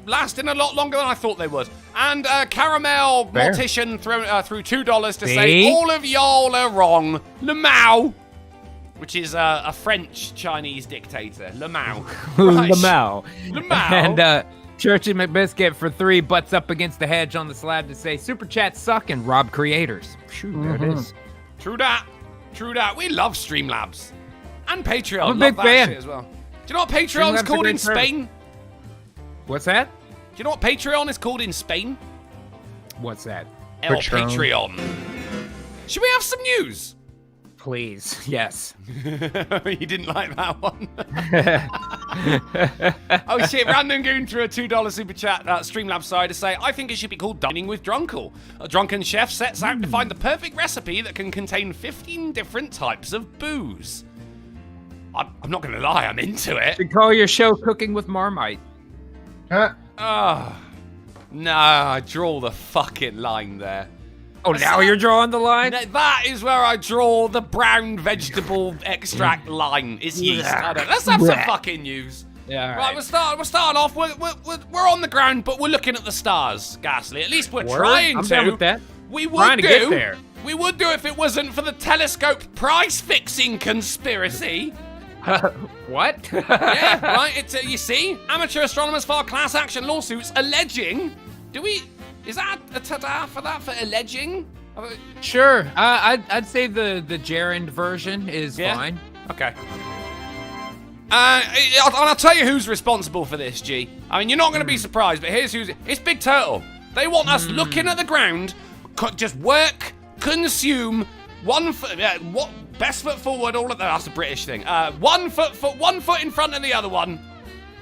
lasting a lot longer than I thought they would. And Caramel Mortician threw $2 to say, all of y'all are wrong. Le Mao, which is a French-Chinese dictator. Le Mao. Right. Le Mao. Le Mao. And Church and McBiscuit for 3 butts up against the hedge on the slab to say, Super Chats suck and rob creators. There it is. True that. We love Streamlabs. And Patreon. I'm a Love big that fan. shit as well. Do you know what Patreon is Streamlabs are called great in service. Spain? What's that? Do you know what Patreon is called in Spain? What's that? El Patreon. Should we have some news? Please. Yes. You didn't like that one. Oh shit, Random Goon threw a $2 super chat Streamlabs side to say, I think it should be called Dining with Drunkle. A drunken chef sets out to find the perfect recipe that can contain 15 different types of booze. I'm not gonna lie, I'm into it. You call your show Cooking with Marmite. Huh? Oh, no, I draw the fucking line there. Oh, now you're drawing the line? That is where I draw the brown vegetable extract line. It's yeast. Let's have some fucking news. Yeah, Right, we're starting off. We're on the ground, but we're looking at the stars, Ghastly. At least we're trying I'm to. down with that. We would Trying to do. get there. We would do if it wasn't for the telescope price-fixing conspiracy. What? Yeah, right. It's you see, amateur astronomers file class action lawsuits alleging. Is that a ta-da for that, for alleging? Sure. I'd say the gerund version is fine. Okay. I'll tell you who's responsible for this, G. I mean, you're not going to be surprised, but here's who's. It's Big Turtle. They want us looking at the ground, just work, consume, best foot forward, all of that. That's a British thing. One foot in front of the other one,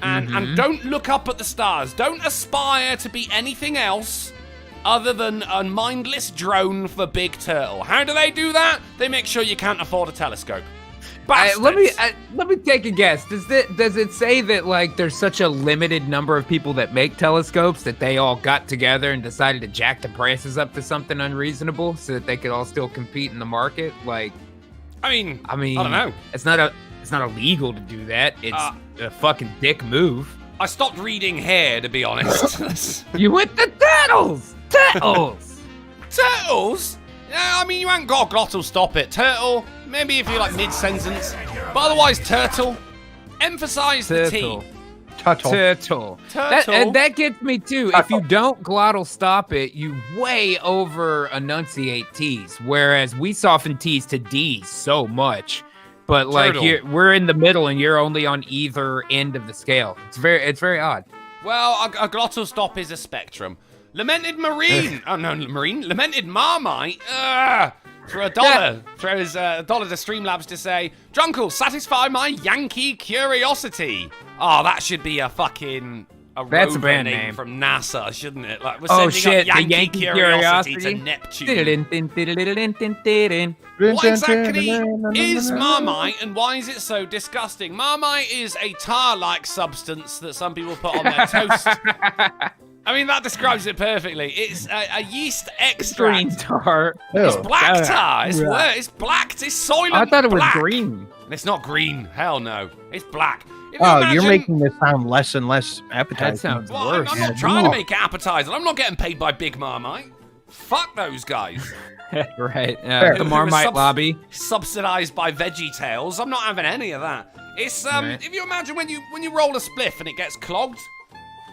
and don't look up at the stars. Don't aspire to be anything else other than a mindless drone for Big Turtle. How do they do that? They make sure you can't afford a telescope. Let me take a guess. Does it say that like there's such a limited number of people that make telescopes that they all got together and decided to jack the prices up to something unreasonable so that they could all still compete in the market? Like, I mean, I don't know. It's not illegal to do that. It's a fucking dick move. I stopped reading here, to be honest. You went to turtles. Turtles? Yeah, I mean, you ain't got a glottal stop it. Turtle, maybe if you're like mid-sentence. But otherwise, turtle. Emphasize the T. Turtle. That gets me too. If you don't glottal stop it, you way over enunciate T's. Whereas we soften T's to D's so much. But like we're in the middle and you're only on either end of the scale. It's very odd. Well, a glottal stop is a spectrum. Lamented Marine. Lamented Marmite. For $1. Yeah. Throws $1 to Streamlabs to say, Drunkle, satisfy my Yankee curiosity. Oh, that should be a fucking... That's a rover band name name from NASA, shouldn't it? Like, we're sending up Yankee Curiosity to Neptune. What exactly is Marmite and why is it so disgusting? Marmite is a tar-like substance that some people put on their toast. I mean, that describes it perfectly. It's a yeast extract. Green tar. It's black tar. It's black. It's soylent. I thought it was black. green. It's not green. Hell no. It's black. You're making this sound less and less appetizing. That sounds Well, worse. I'm not trying to make it appetizing. I'm not getting paid by Big Marmite. Fuck those guys. Right. The Marmite lobby. Subsidized by Veggie Tales. I'm not having any of that. It's if you imagine when you roll a spliff and it gets clogged,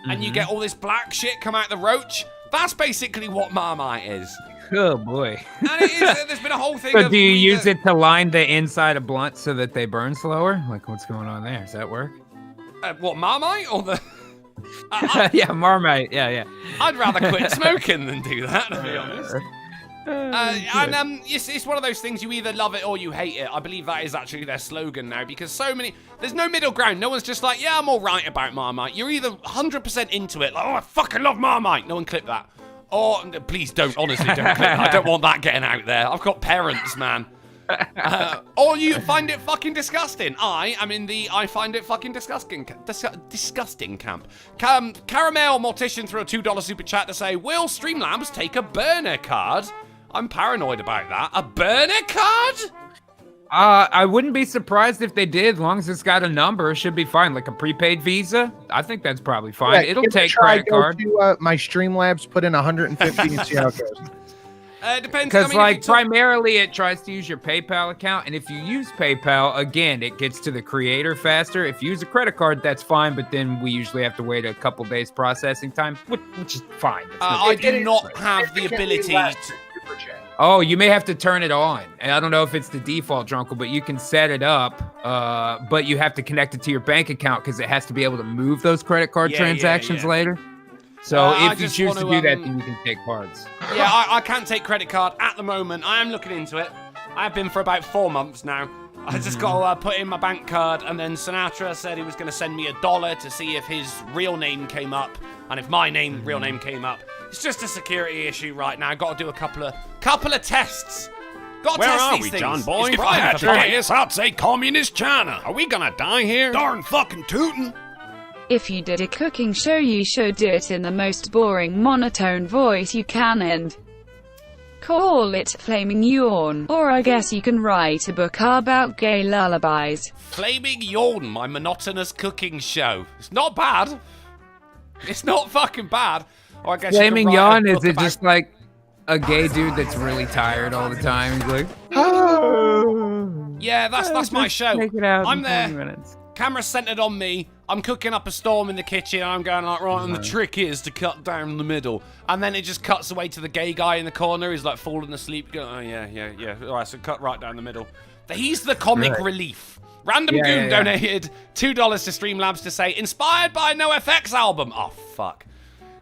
and you get all this black shit come out the roach. That's basically what Marmite is. Oh boy. And it is. There's been a whole thing. So do you use it to line the inside of blunts so that they burn slower? Like, what's going on there? Does that work? What, Marmite or the? Yeah, Marmite. Yeah. I'd rather quit smoking than do that, to be honest. It's one of those things, you either love it or you hate it. I believe that is actually their slogan now, because there's no middle ground. No one's just like, yeah, I'm all right about Marmite. You're either 100% into it, like, oh, I fucking love Marmite. No one clip that. Or, please don't, honestly, don't clip that. I don't want that getting out there. I've got parents, man. Or you find it fucking disgusting. I am in the I find it fucking disgusting camp. Caramel Mortician threw a $2 super chat to say, will Streamlabs take a burner card? I'm paranoid about that. A burner card? I wouldn't be surprised if they did, as long as it's got a number. It should be fine. Like a prepaid Visa, I think that's probably fine. Yeah, it'll take credit card. To, my Streamlabs, put in 150 and see how it goes. Depends. Because primarily it tries to use your PayPal account, and if you use PayPal, again, it gets to the creator faster. If you use a credit card, that's fine, but then we usually have to wait a couple days processing time, which is fine. I do not have the ability. Oh, you may have to turn it on. And I don't know if it's the default, Drunkle, but you can set it up, but you have to connect it to your bank account because it has to be able to move those credit card transactions later. So if you choose to do that, then you can take cards. Yeah, I can't take credit card at the moment. I am looking into it. I've been for about 4 months now. I just got to put in my bank card, and then Sinatra said he was going to send me $1 to see if his real name came up, and if my real name came up. It's just a security issue right now. Got to do a couple of tests. Gotta Where test are these we, things. John boy? It's If I had to different. guess, I'd say communist China. Are we gonna die here? Darn fucking tootin'. If you did a cooking show, you should do it in the most boring monotone voice you can and call it Flaming Yawn. Or I guess you can write a book about gay lullabies. Flaming Yawn, my monotonous cooking show. It's not bad. It's not fucking bad. Or I guess you Flaming can write a Yawn, is book it about- just like a gay dude that's really tired all the time? He's like, Yeah, that's my show. Make it out I'm in there. 20 minutes. Camera centered on me. I'm cooking up a storm in the kitchen, and I'm going like, right, and the trick is to cut down the middle. And then it just cuts away to the gay guy in the corner. He's like falling asleep. Going, oh, yeah. All right, so cut right down the middle. He's the comic Right. relief. Random Yeah, Goon yeah, yeah. donated $2 to Streamlabs to say, inspired by NoFX album. Oh, fuck.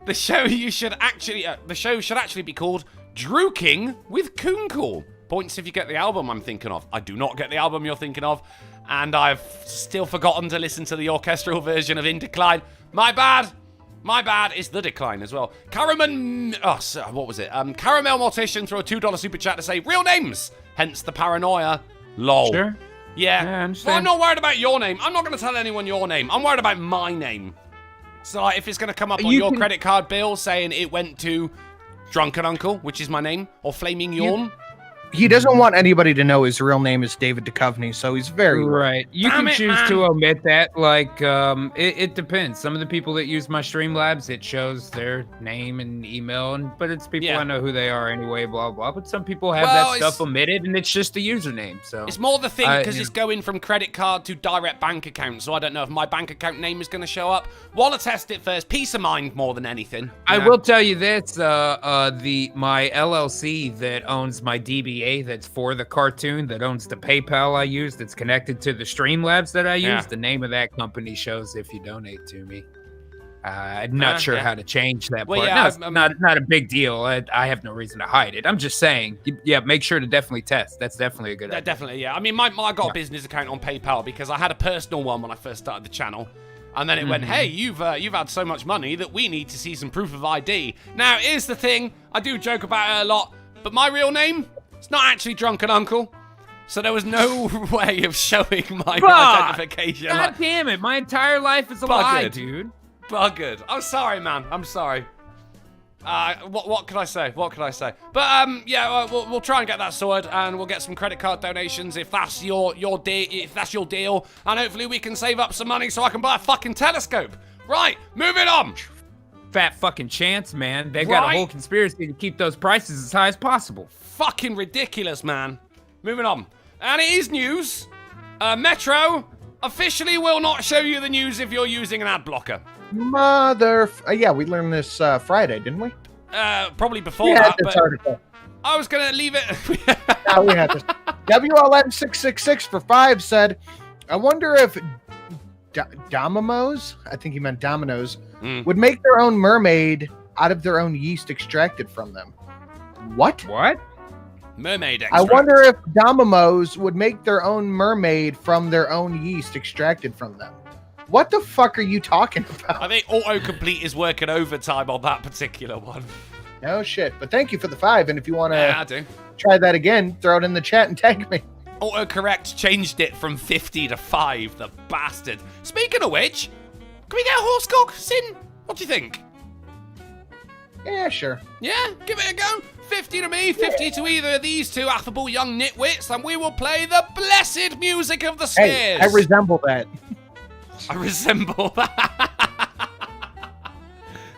The show should actually be called Drooking with Cooncool. Points if you get the album I'm thinking of. I do not get the album you're thinking of, and I've still forgotten to listen to the orchestral version of In Decline. My bad. My bad. It's The Decline as well. What was it? Caramel Mortician threw a $2 super chat to say real names, hence the paranoia. Lol. Sure. Yeah. Yeah, I Well, understand. I'm not worried about your name. I'm not going to tell anyone your name. I'm worried about my name. So like, if it's going to come up on You your can- credit card bill saying it went to Drunken Uncle, which is my name, or Flaming Yawn. He doesn't want anybody to know his real name is David Duchovny, so he's very Right. You Damn can it, choose man. to omit that. Like, it depends. Some of the people that use my Streamlabs, it shows their name and email, but it's people Yeah. I know who they are anyway, blah, blah. But some people have Well, that stuff omitted, and it's just a username. So It's more the thing because you it's going from credit card to direct bank account, so I don't know if my bank account name is going to show up. Want to test it first. Peace of mind more than anything. I you know? will tell you this: my LLC that owns my DBA, that's for the cartoon, that owns the PayPal I use, that's connected to the Streamlabs that I use. Yeah. The name of that company shows if you donate to me. I'm not sure yeah. how to change that Well, part. yeah, No, it's I'm- not a big deal. I have no reason to hide it. I'm just saying, yeah, make sure to definitely test. That's definitely a good idea. Definitely, yeah. I mean, I got a business account on PayPal because I had a personal one when I first started the channel. And then it went, hey, you've had so much money that we need to see some proof of ID. Now, here's the thing. I do joke about it a lot, but my real name, it's not actually Drunken Uncle. So there was no way of showing my identification. God Like, damn it! My entire life is a lie, Buggered. dude. buggered. I'm sorry, man. I'm sorry. What can I say? What can I say? But yeah, we'll try and get that sorted, and we'll get some credit card donations if that's your deal, and hopefully we can save up some money so I can buy a fucking telescope. Right, moving on. Fat fucking chance, man. They've got a Right. whole conspiracy to keep those prices as high as possible. Fucking ridiculous, man. Moving on, and it is news. Metro officially will not show you the news if you're using an ad blocker. yeah, we learned this Friday, didn't we? Probably before We had that, this but article. I was gonna leave it. Now we had this. WLN666 for 5 said, I wonder if Domino's, I think he meant Domino's, would make their own mermaid out of their own yeast extracted from them. What? What? Mermaid I extract. wonder if Domino's would make their own mermaid from their own yeast extracted from them. What the fuck are you talking about? I think autocomplete is working overtime on that particular one. No shit. But thank you for the 5. And if you want to Yeah, I do. try that again, throw it in the chat and tag me. Autocorrect changed it from 50 to 5, the bastard. Speaking of which, can we get a horse cock, Sin? What do you think? Yeah, sure. Yeah, give it a go. 50 to me, 50 to either of these two affable young nitwits, and we will play the blessed music of the Hey, spheres. I resemble that. I resemble that.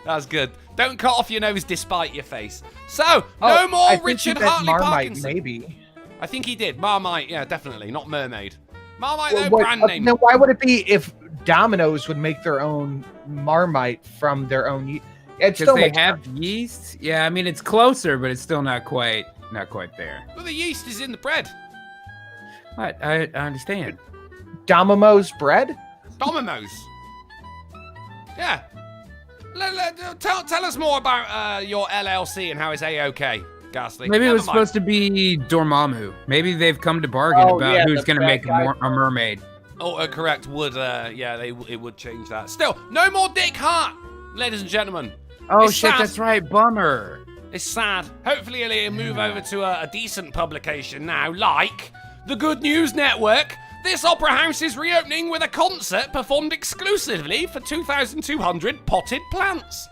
That's good. Don't cut off your nose despite your face. So, no more I think Richard he meant Hartley Marmite, Parkinson. maybe. I think he did. Marmite, yeah, definitely. Not mermaid. Marmite, Well, though, what- brand name. Then why would it be if Domino's would make their own Marmite from their own yeast? It Because still they makes have yeast? Yeah, I mean, it's closer, but it's still not quite there. Well, the yeast is in the bread. What? I understand. Domino's bread? Domino's. Yeah. Tell us more about your LLC and how it's A-OK, Ghastly. Maybe it Never was mind. supposed to be Dormammu. Maybe they've come to bargain Oh, about yeah, who's the going to bad make guy. a mermaid. Autocorrect would, it would change that. Still, no more Dick Hart, ladies and gentlemen. Oh, It's shit, sad. that's right. Bummer. It's sad. Hopefully he'll move over to a decent publication now, like the Good News Network. This opera house is reopening with a concert performed exclusively for 2,200 potted plants.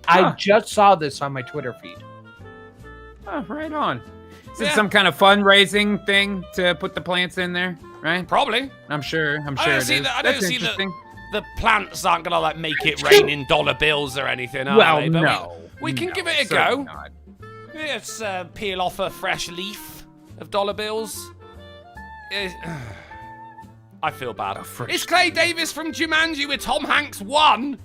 I just saw this on my Twitter feed. Oh, right on. Is it Yeah. some kind of fundraising thing to put the plants in there, right? Probably. I'm sure I it don't is. see that. I don't That's see interesting. the plants aren't gonna like make it rain in dollar bills or anything, are Well, they? But no. we can No, give it a certainly go. not. Let's peel off a fresh leaf of dollar bills. I feel bad. It's Clay Davis from Jumanji with Tom Hanks 1.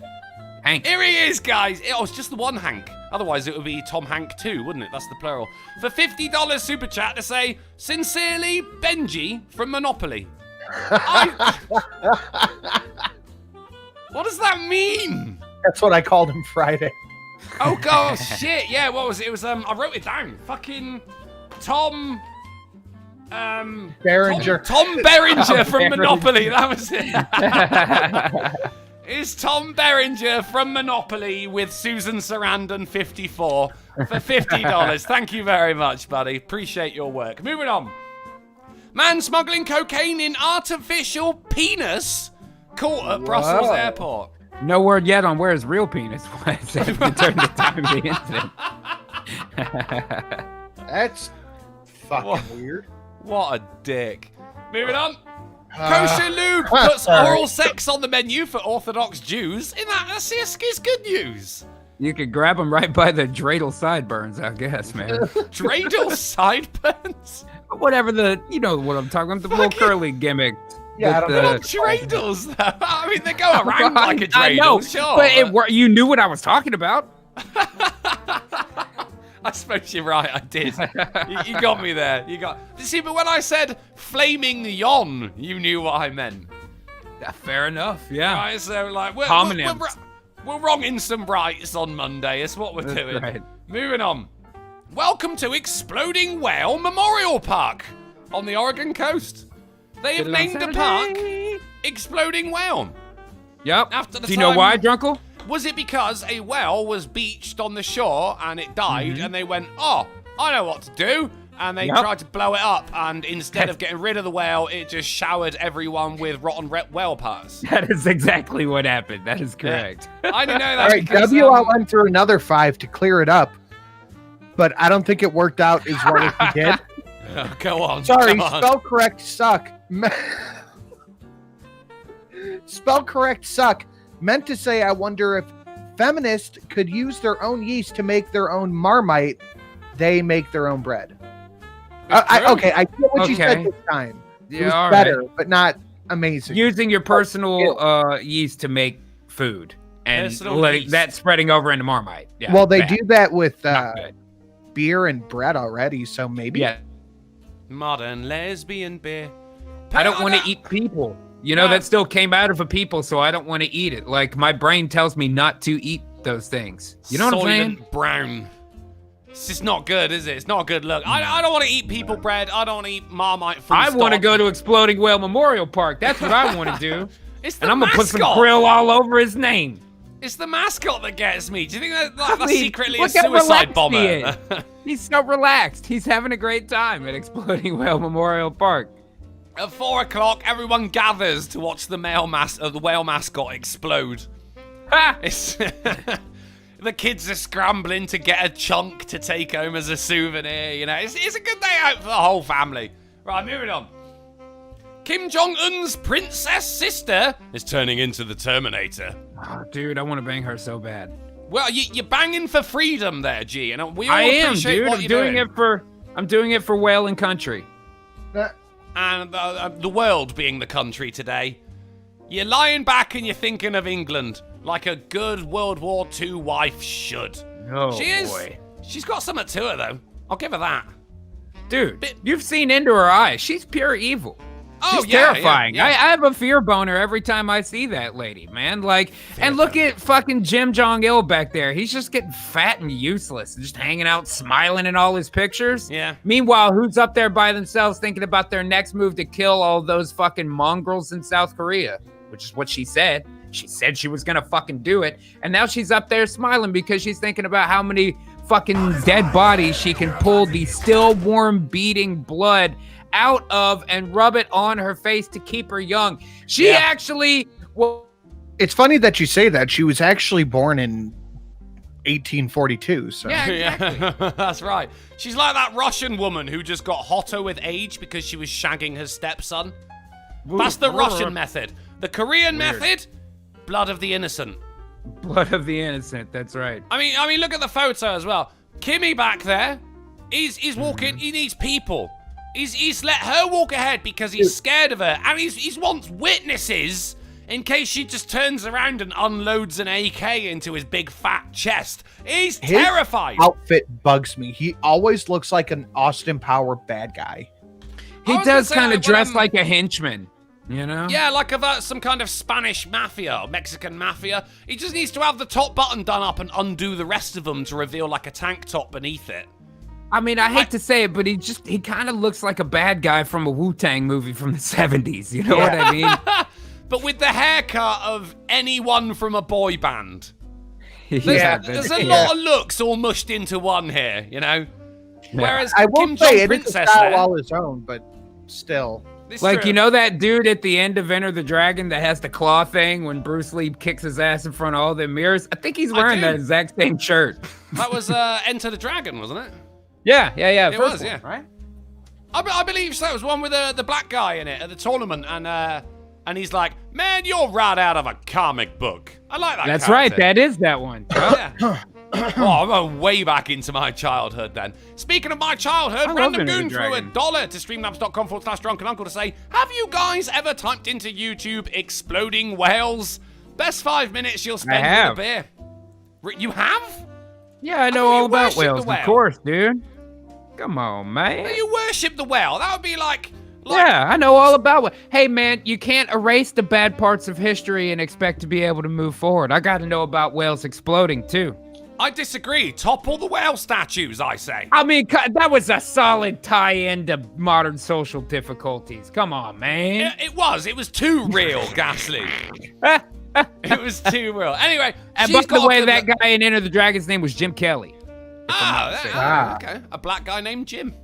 Hank. Here he is, guys. Oh, it's just the one Hank. Otherwise, it would be Tom Hank 2, wouldn't it? That's the plural. For $50 super chat to say, sincerely, Benji from Monopoly. What does that mean? That's what I called him Friday. Oh, God, shit. Yeah, what was it? It was, I wrote it down. Fucking Tom... Behringer. Tom Behringer from Behringer. Monopoly. That was it. It's Tom Behringer from Monopoly with Susan Sarandon 54 for $50. Thank you very much, buddy. Appreciate your work. Moving on. Man smuggling cocaine in artificial penis caught at Brussels airport. No word yet on where his real penis was during the time of the incident. That's fucking weird. What a dick. Moving on. Kosher Luke puts sorry. oral sex on the menu for Orthodox Jews. That's good news. You could grab him right by the dreidel sideburns, I guess, man. Dreidel sideburns? Whatever you know what I'm talking about, the little Fucking- curly gimmick. Yeah, I don't They're know. not dreidels, though. I mean, they go around like a dreidel, I know, sure. but you knew what I was talking about. I suppose you're right, I did. You got me there. See, but when I said flaming yon, you knew what I meant. Yeah, fair enough, yeah. Right, so like, Homonyms. we're wronging some brights on Monday. It's what we're That's doing. right. Moving on. Welcome to Exploding Whale Memorial Park on the Oregon coast. They have Did it on named the Saturday. park Exploding Whale. Yep. After the Do you know time- why, Drunkle? Was it because a whale was beached on the shore and it died Mm-hmm. and they went, oh, I know what to do? And they Yep. tried to blow it up, and instead of getting rid of the whale, it just showered everyone with rotten whale parts. That is exactly what happened. That is correct. I didn't know that. All right, because, W went through another 5 to clear it up, but I don't think it worked out as well as he did. Go on. Sorry, come on. spell correct suck. Spell correct suck. Meant to say, I wonder if feminists could use their own yeast to make their own Marmite. They make their own bread. Okay, I get what you said Okay. this time. It Yeah, was all better, right. but not amazing. Using your personal yeast to make food and Personal letting yeast. that spreading over into Marmite. Yeah, Well, they bad. do that with Not good. beer and bread already, so maybe. Yeah, Modern lesbian beer. I don't want to eat people. You know, No. that still came out of a people, so I don't want to eat it. Like, my brain tells me not to eat those things. You know what I'm saying? Soylent Brown. It's just not good, is it? It's not a good look. I don't want to eat people bread. I don't want to eat Marmite food. I want to go to Exploding Whale Memorial Park. That's what I want to do. It's the And I'm going to put some mascot. krill all over his name. It's the mascot that gets me. Do you think that I that's mean, secretly a look how suicide relaxed he bomber? is. He's so relaxed. He's having a great time at Exploding Whale Memorial Park. At 4 o'clock, everyone gathers to watch the whale mascot explode. Ha! It's the kids are scrambling to get a chunk to take home as a souvenir. You know, it's a good day out for the whole family. Right, moving on. Kim Jong-un's princess sister is turning into the Terminator. Oh, dude, I want to bang her so bad. Well, you're banging for freedom there, G, and we all I am, appreciate dude. what I'm you're doing. I'm doing it for whale and country. And the world being the country today. You're lying back and you're thinking of England like a good World War II wife should. Oh, She is. boy. She's got something to her, though. I'll give her that. Dude, Bit- you've seen into her eyes. She's pure evil. Oh, She's yeah, terrifying. yeah. I have a fear boner every time I see that lady, man. Like, and look at fucking Jim Jong-il back there. He's just getting fat and useless and just hanging out, smiling in all his pictures. Yeah. Meanwhile, who's up there by themselves thinking about their next move to kill all those fucking mongrels in South Korea? Which is what she said. She said she was gonna fucking do it. And now she's up there smiling because she's thinking about how many fucking dead body, she can pull the still warm beating blood out of and rub it on her face to keep her young. She actually... Well, It's funny that you say that. She was actually born in 1842. So yeah, exactly. That's right. She's like that Russian woman who just got hotter with age because she was shagging her stepson. That's the Russian method. The Korean method, blood of the innocent. Blood of the innocent, that's right. I mean, look at the photo as well. Kimmy back there, he's walking. He needs people. He's let her walk ahead because he's scared of her, and he wants witnesses in case she just turns around and unloads an AK into his big fat chest. He's terrified. Outfit bugs me. He always looks like an Austin Power bad guy. He does kind of dress like a henchman, you know? Yeah, like some kind of Spanish mafia or Mexican mafia. He just needs to have the top button done up and undo the rest of them to reveal like a tank top beneath it. I mean, I hate to say it, but he kind of looks like a bad guy from a Wu-Tang movie from the 70s. You know what I mean? But with the haircut of anyone from a boy band. There's a lot of looks all mushed into one here, you know? Whereas I Kim won't Jong say it is a Princess style there, all his own, but still. it's Like, true. you know that dude at the end of Enter the Dragon that has the claw thing when Bruce Lee kicks his ass in front of all the mirrors? I think he's wearing do. that exact same shirt. That was Enter the Dragon, wasn't it? Yeah. It first was, one, yeah. right? I believe so. It was one with the black guy in it at the tournament, and he's like, "Man, you're right out of a comic book." I like that. That's character. right. That is that one. Yeah. Oh, I'm going way back into my childhood then. Speaking of my childhood, love Random Enter the Goon threw Dragon. $1 to streamlabs.com/drunkenuncle to say, have you guys ever typed into YouTube exploding whales? Best 5 minutes you'll spend with a have. beer. You have? Yeah, I know thought you all about worshipped the whales. whale. Of course, dude. Come on, man. You worship the whale. That would be like Yeah, I know all about it. Hey, man, you can't erase the bad parts of history and expect to be able to move forward. I got to know about whales exploding, too. I disagree. Topple the whale statues, I say. I mean, that was a solid tie-in to modern social difficulties. Come on, man. It was too real, Ghastly. It was too real. Anyway, And she's by the got way, a that good- guy in Enter the Dragon's name was Jim Kelly. Okay. A black guy named Jim.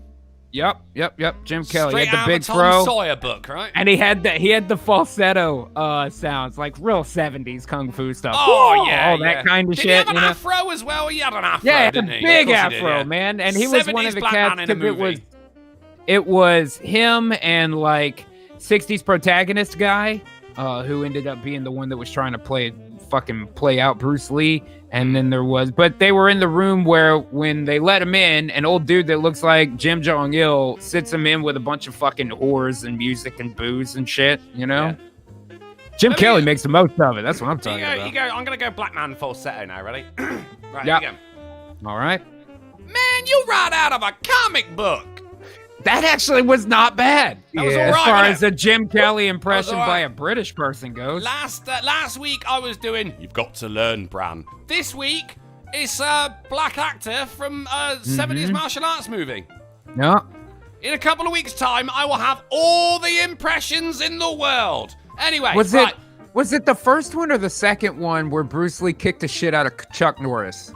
Yep. Jim Kelly. Straight He had out the big of a Tom fro. Sawyer book, right? And he had the falsetto sounds, like real 70s kung fu stuff. Oh, Whoa, yeah, all that kind of Did shit. he have an you know? afro as well? He had an afro, Yeah, he had a didn't he? big Of course he afro, did, yeah. man. And he was one of 70s the black cats man in a because movie. it was him and like 60s protagonist guy who ended up being the one that was trying to play out Bruce Lee. And then but they were in the room where when they let him in, an old dude that looks like Kim Jong-il sits him in with a bunch of fucking whores and music and booze and shit, you know? Yeah. Jim Let me- Kelly makes the most of it. That's what I'm talking about. You go. I'm gonna go black man falsetto now. Ready? Right. Yeah. Here we All right. go. Man, you right out of a comic book. That actually was not bad. That was Yeah. all As right. far wasn't as it? a Jim Kelly impression all right. by a British person goes. Last week I was doing You've Got to Learn, Bran. This week it's a black actor from a 70s martial arts movie. No. In a couple of weeks' time, I will have all the impressions in the world. Anyway, Was right. it the first one or the second one where Bruce Lee kicked the shit out of Chuck Norris?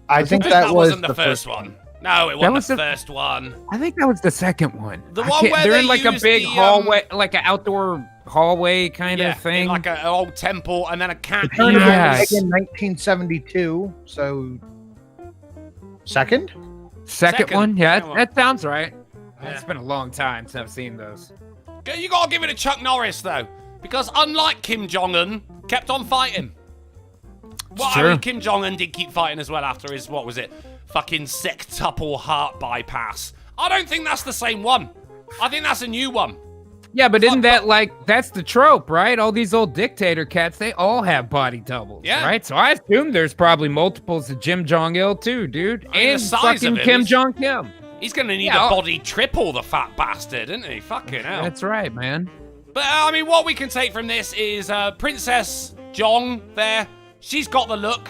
I think that was wasn't the first one. No, it wasn't was the the- first one. I think that was the second one. The I one can't- where they're they in like a used big the, hallway, like an outdoor hallway kind Yeah, of thing. in like an old temple, and then a cat. Tournament Yes. was in 1972. So second. second one? Yeah, Second one. that sounds right. Yeah. It's been a long time since I've seen those. You gotta give it to Chuck Norris though, because unlike Kim Jong Un, kept on fighting. Well, I true. mean, Kim Jong Un did keep fighting as well after his fucking sextuple heart bypass. I don't think that's the same one. I think that's a new one. Yeah, but isn't that that's the trope, right? All these old dictator cats, they all have body doubles, Yeah. right? So I assume there's probably multiples of Jim Jong-il too, dude. I mean, And the size fucking of him Kim is- Jong-kim. He's gonna need Yeah, a body triple, the fat bastard, isn't he? Fucking hell. That's right, man. But I mean, what we can take from this is Princess Jong there. She's got the look.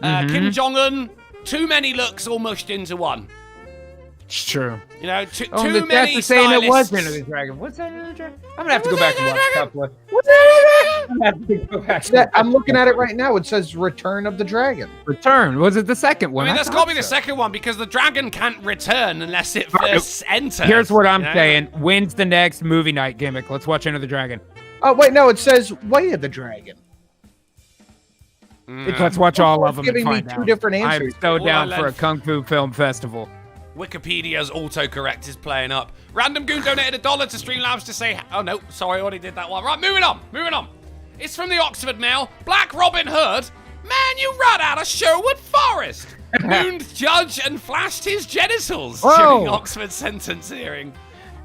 Kim Jong Un, too many looks all mushed into one. It's true. You know, too Oh, many that's the saying it was stylists. Enter the Dragon. What's that Enter the Dragon? I'm gonna have to go back and watch a couple of. I'm looking at it right now. It says Return of the Dragon. Return. Was it the second I one? mean, that's thought got to be the so. second one because the dragon can't return unless it first enters. Here's what I'm you know? saying. When's the next movie night gimmick? Let's watch Enter the Dragon. Oh, wait, no, it says Way of the Dragon. Let's watch all of them. Giving and me find two out. different answers. I'm so All down I for a left- kung fu film festival. Wikipedia's autocorrect is playing up. Random Goon donated $1 to Streamlabs to say, oh no, sorry, I already did that one. Right, moving on. It's from the Oxford Mail. Black Robin Hood. Man, you ran out of Sherwood Forest. Mooned judge and flashed his genitals during Whoa. Oxford sentence hearing.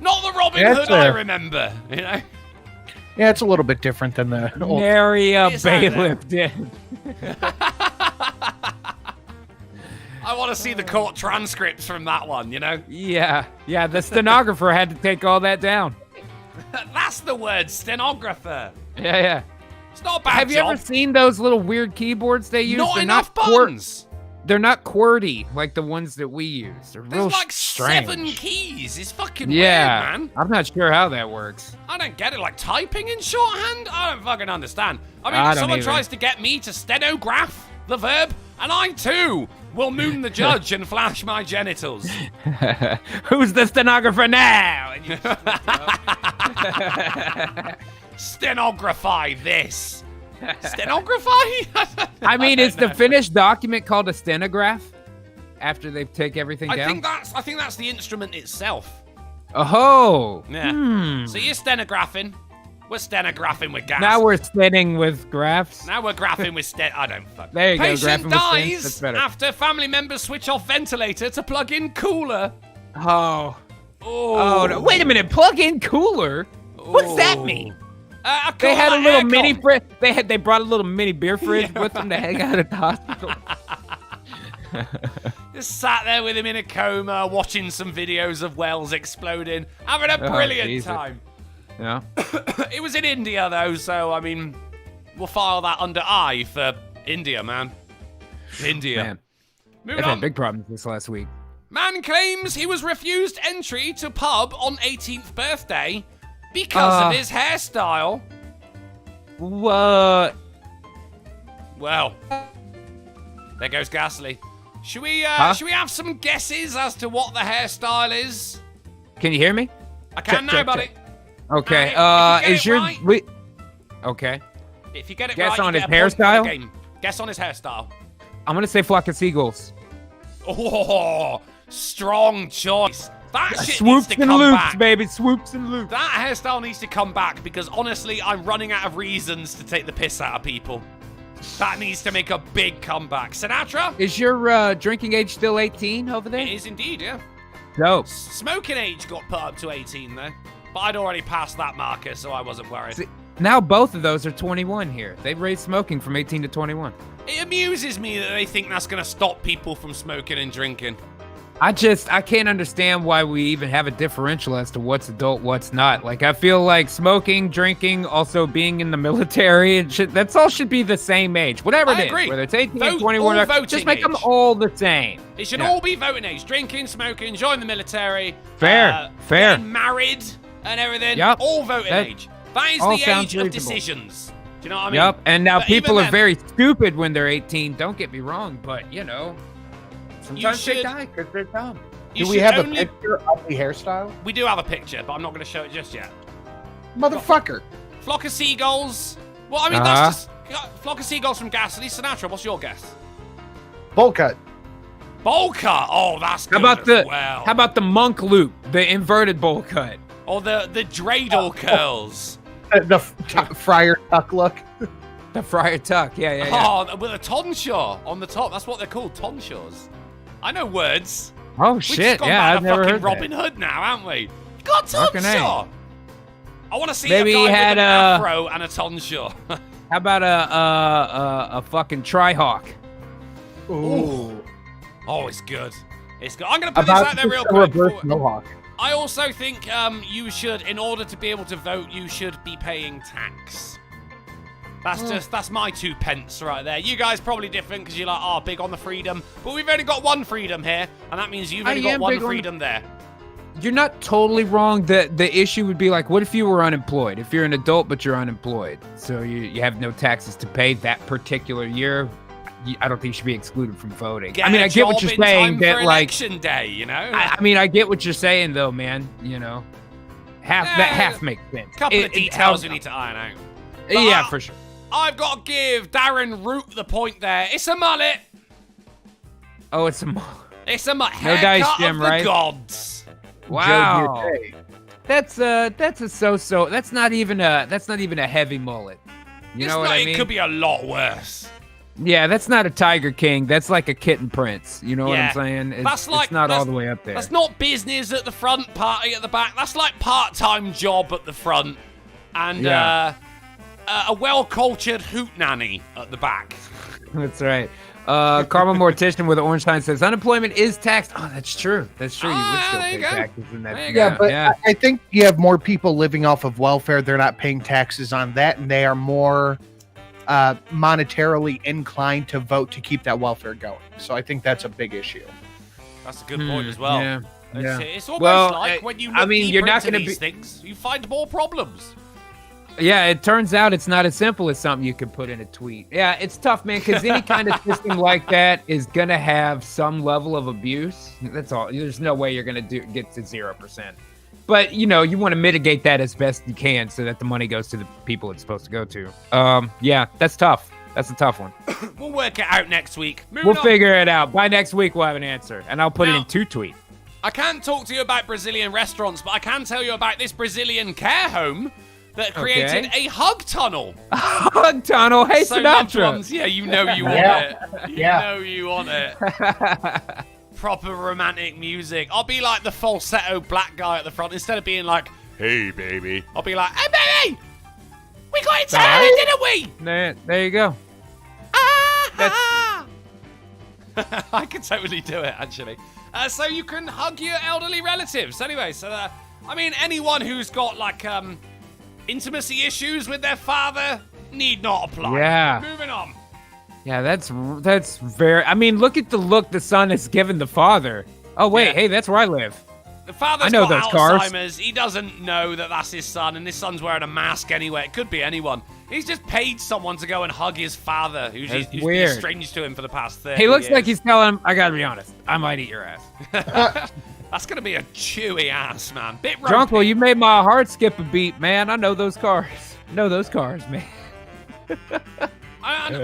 Not the Robin That's Hood I a- remember, you know? Yeah, it's a little bit different than the old. Nary a Is that bailiff did. I want to see the court transcripts from that one, you know? Yeah, the stenographer had to take all that down. That's the word, stenographer. Yeah. It's not a bad Have you job. ever seen those little weird keyboards they use? Not They're enough quir- buttons. They're not QWERTY like the ones that we use. They're real There's like strange. 7 keys. It's fucking Yeah, weird, man. I'm not sure how that works. I don't get it. Like typing in shorthand? I don't fucking understand. I mean, I if don't someone either. tries to get me to stenograph the verb, and I too will moon the judge and flash my genitals. Who's the stenographer now? And you- Stenography this. Stenography? I mean, is the know. finished document called a stenograph after they take everything I down? think that's the instrument itself. Oh. Yeah. So you're stenographing. We're stenographing with gas. Now we're stenning with graphs. Now we're graphing with I don't fuck. There you go, Patient graphing with stents. That's dies better. after family members switch off ventilator to plug in cooler. Oh. Oh, Oh, no. Wait a minute. Plug in cooler? What's that mean? They They had a little mini fridge. They brought a little mini beer fridge with them to hang out at the hospital. Just sat there with him in a coma, watching some videos of wells exploding, having a Oh, brilliant Jesus. time. Yeah. It was in India though, so I mean, we'll file that under I for India, man. India. Man, Moving they've had on. big problems this last week. Man claims he was refused entry to pub on 18th birthday because of his hairstyle. What? Well, there goes Ghastly. Should we have some guesses as to what the hairstyle is? Can you hear me? I can now, buddy. Okay. If you get Is it your right- Okay. If you get it Guess right, you on get his a point for the hairstyle? game. Guess on his hairstyle. I'm gonna say flock of seagulls. Oh, strong choice. That shit needs Swoops to and come loops, back. baby. Swoops and loops. That hairstyle needs to come back because honestly, I'm running out of reasons to take the piss out of people. That needs to make a big comeback. Sinatra? Is your drinking age still 18 over It there? is indeed, yeah. Dope. Smoking age got put up to 18 though. But I'd already passed that marker, so I wasn't worried. See, now both of those are 21 here. They've raised smoking from 18 to 21. It amuses me that they think that's going to stop people from smoking and drinking. I can't understand why we even have a differential as to what's adult, what's not. Like, I feel like smoking, drinking, also being in the military, and shit, that's all should be the same age. Whatever I it agree. is, whether it's 18 Vote- or 21, all voting just make them age. all the same. It should Yeah. all be voting age. Drinking, smoking, join the military. Fair. Getting married and everything. Yup. All voting That age. That is all the sounds age of reasonable. decisions. Do you know what I mean? Yep, and now But people even are then- very stupid when they're 18. Don't get me wrong, but, you know, sometimes they should- die because they're dumb. You Do we should have a only- picture of the hairstyle? We do have a picture, but I'm not going to show it just yet. Motherfucker. Flock of seagulls. Well, I mean, that's just... Flock of seagulls from Ghastly. Sinatra, what's your guess? Bowl cut. Bowl cut. Oh, that's How good about the as well. how about the monk loop, the inverted bowl cut? Or the dreidel curls. The friar tuck look. The friar tuck, yeah. Oh, with a tonsure on the top. That's what they're called, tonsures. I know words. Oh We've just shit, gone yeah, back I've to never fucking heard Robin that. Hood now, haven't we? Got a Fucking A. tonsure. I want to see Maybe a he guy had with an a- afro and a tonsure. How about a fucking trihawk? Ooh. Oh, it's good. It's good. I'm going to put About this out there real a quick. reverse before- mohawk. I also think you should, in order to be able to vote, you should be paying tax. That's my 2 pence right there. You guys probably different because you're like, oh, big on the freedom. But we've only got one freedom here, and that means you've I only got am one big on the- freedom there. you're not totally wrong. The issue would be like, what if you were unemployed? If you're an adult but you're unemployed, so you have no taxes to pay that particular year, I don't think you should be excluded from voting. I mean, I get what you're saying. That like election day, you know. I mean, I get what you're saying though, man. You know, half makes sense. Couple of details we need to iron out. But Yeah, for sure. I've got to give Darren Root the point there. It's a mullet. Oh, it's a It's a mullet. No Haircut dice, Jim, of the right? gods. wow. Joe Dirt. That's a so-so. That's not even a heavy mullet. You know what I mean? It could be a lot worse. Yeah, that's not a Tiger King. That's like a Kitten Prince. You know what Yeah. I'm saying? That's like- it's not all that's- the way up there. That's not business at the front, party at the back. That's like part-time job at the front, and Yeah. a well-cultured hoot nanny at the back. That's right. Karma Mortician with an orange sign says unemployment is taxed. Oh, that's true. That's true. You would yeah, still there pay you go. taxes in that. There you Yeah, go. but yeah. I think you have more people living off of welfare. They're not paying taxes on that, and they are more monetarily inclined to vote to keep that welfare going. So I think that's a big issue. That's a good point as well. Yeah. It's almost Well, like when you look I mean, you're deeper not into gonna these things, you find more problems. Yeah, it turns out it's not as simple as something you can put in a tweet. Yeah, it's tough, man, because any kind of system like that is going to have some level of abuse. That's all. There's no way you're going to get to 0%. But, you know, you want to mitigate that as best you can so that the money goes to the people it's supposed to go to. Yeah, that's tough. That's a tough one. We'll work it out next week. Moving We'll on. figure it out. By next week, we'll have an answer. And I'll put it Now- in 2 tweets. I can't talk to you about Brazilian restaurants, but I can tell you about this Brazilian care home that created a hug tunnel. Hug tunnel. Hey, So loved Sinatra. ones, yeah, you know you want Yeah. it. You Yeah. know you want it. Proper romantic music. I'll be like the falsetto black guy at the front instead of being like, "Hey, baby." I'll be like, "Hey, baby, we got it together, didn't we?" There you go. Ah! I could totally do it, actually. So you can hug your elderly relatives. Anyway, so I mean, anyone who's got like intimacy issues with their father need not apply. Yeah. Moving on. Yeah, that's very. I mean, look at the look the son has given the father. Oh wait, Yeah. hey, that's where I live. The father's I know got those cars. Alzheimer's. He doesn't know that that's his son, and his son's wearing a mask anyway. It could be anyone. He's just paid someone to go and hug his father, who's That's been weird. estranged to him for the past 30 He looks years. like he's telling him, I gotta be honest, I might eat your ass. That's going to be a chewy ass, man. Bit ropey. Drunkle, you made my heart skip a beat, man. I know those cars. Know those cars, man.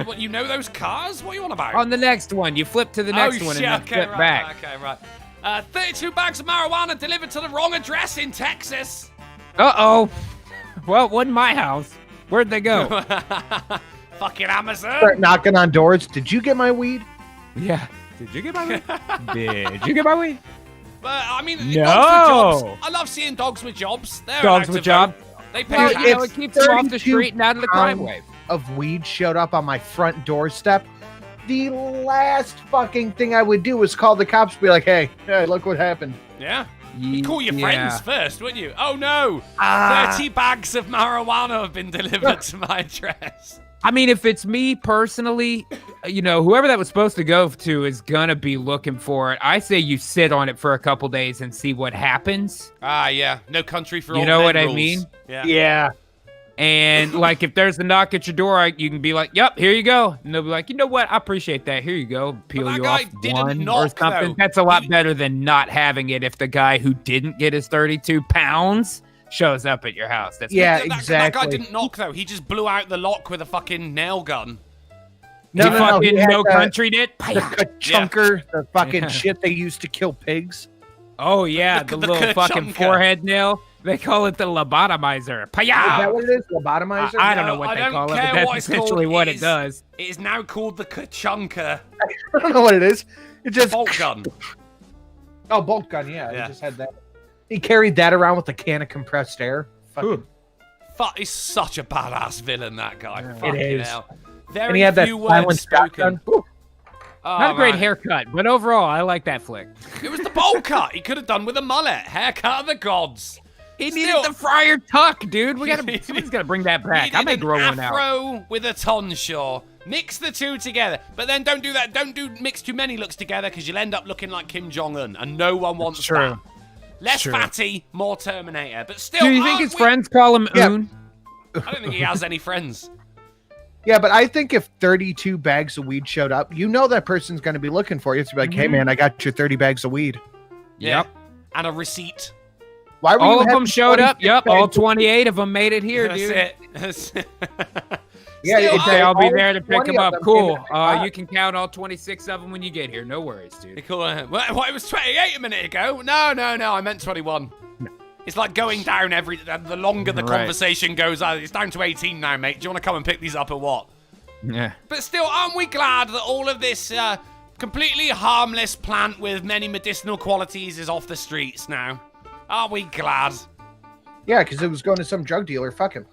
What, you know those cars? What are you on about? On the next one, you flip to the next one shit, and then okay, flip right, back. Okay, right. 32 bags of marijuana delivered to the wrong address in Texas. Uh-oh. Well, it wasn't my house. Where'd they go? Fucking Amazon. Start knocking on doors. Did you get my weed? Yeah. Did you get my weed? Did you get my weed? But, I mean, No. dogs with jobs. I love seeing dogs with jobs. They're Dogs allowed with to vote. jobs. They pay Well, tax. you know, it keeps them off the 32 street and out of the crime pounds wave. of weed showed up on my front doorstep. The last fucking thing I would do was call the cops and be like, hey, look what happened. Yeah. You call your friends Yeah. first, wouldn't you? Oh, no. Ah. 30 bags of marijuana have been delivered to my address. I mean, if it's me personally, you know, whoever that was supposed to go to is gonna be looking for it. I say you sit on it for a couple days and see what happens. Ah, yeah. No country for You old know men what I rules. mean? Yeah. Yeah. And like, if there's a knock at your door, you can be like, "Yep, here you go." And they'll be like, "You know what? I appreciate that. Here you go." Peel that you guy off didn't one or knock, something. though. That's a lot He- better than not having it. If the guy who didn't get his 32 pounds shows up at your house, that's Yeah, That guy exactly. didn't knock, though. He just blew out the lock with a fucking nail gun. No, you no, no, fucking he had no the- country did. The chunker, the fucking Yeah. shit they used to kill pigs. Oh yeah, The the little fucking ka-chunka. forehead nail. They call it the lobotomizer. Is Payah! that what it is? Lobotomizer? I don't No, know what I they don't call it, care but that's what it's essentially called. what It it is- does. It is now called the ka-chunka I don't know what it is. It just bolt gun. Oh, bolt gun. Yeah, Yeah. he just had that. He carried that around with a can of compressed air. Fucking, Fuck, he's such a badass villain, that guy. Fucking is. hell. and Very he had that few silent words spoken. shotgun. Whew. Oh, Not a great man. haircut, but overall, I like that flick. It was the bowl cut. He could have done with a mullet. Haircut of the gods. He Still- needed the friar tuck, dude. Somebody's gotta bring that He back. I did may an grow one out. afro with a tonsure. Mix the two together. But then don't do that. Don't mix too many looks together because you'll end up looking like Kim Jong-un. And no one wants True. that. Less Sure. fatty, more Terminator. But still, Do you think aren't his we- friends call him Yeah. Oon? I don't think he has any friends. Yeah, but I think if 32 bags of weed showed up, you know that person's going to be looking for you. It's to be like, hey, man, I got your 30 bags of weed. Yep. And a receipt. Why were All you of them having showed up. 26 Yep, all bags of- 28 of them made it here, That's dude. it. That's it. Yeah, Still, it's Okay, I'll be all there to pick 20 them of up. them Cool. came in. You can count all 26 of them when you get here. No worries, dude. Cool. What, it was 28 a minute ago? No, I meant 21. It's like going down the longer the Right. conversation goes, it's down to 18 now, mate. Do you want to come and pick these up or what? Yeah. But still, aren't we glad that all of this completely harmless plant with many medicinal qualities is off the streets now? Aren't we glad? Yeah, because it was going to some drug dealer. Fuck him.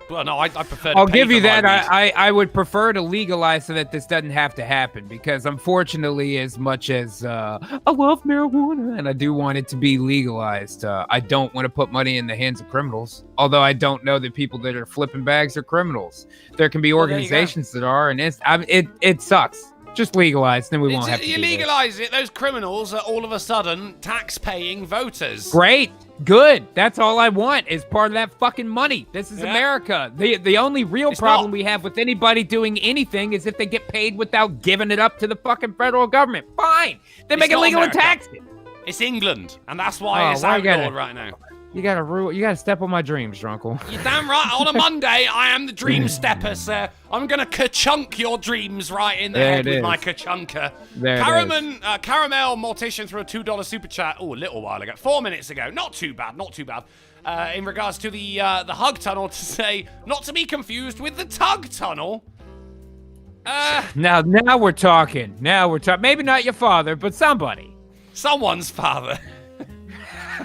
Well, no, I prefer to I'll pay give for you my that. weed. I would prefer to legalize so that this doesn't have to happen because unfortunately, as much as I love marijuana and I do want it to be legalized, I don't want to put money in the hands of criminals. Although I don't know that people that are flipping bags are criminals. There can be Well, there you go. organizations that are, and it sucks. Just legalize, then we won't have to You do this. legalize it, those criminals are all of a sudden tax-paying voters. Great. Good. That's all I want is part of that fucking money. This is Yeah. America. The only real It's problem not. we have with anybody doing anything is if they get paid without giving it up to the fucking federal government. Fine. They make it not legal and America. tax it. It's England, and that's why Oh, it's why you outlawed gotta- right now. You gotta step on my dreams, Drunkle. You're damn right. On a Monday, I am the dream stepper, sir. I'm gonna ka-chunk your dreams right in the There head it with is. my ka-chunker. There it Caramel Mortician threw a $2 super chat. Oh, a little while ago, 4 minutes ago. Not too bad. Not too bad. In regards to the hug tunnel, to say not to be confused with the tug tunnel. Now we're talking. Now we're talking. Maybe not your father, but somebody. Someone's father.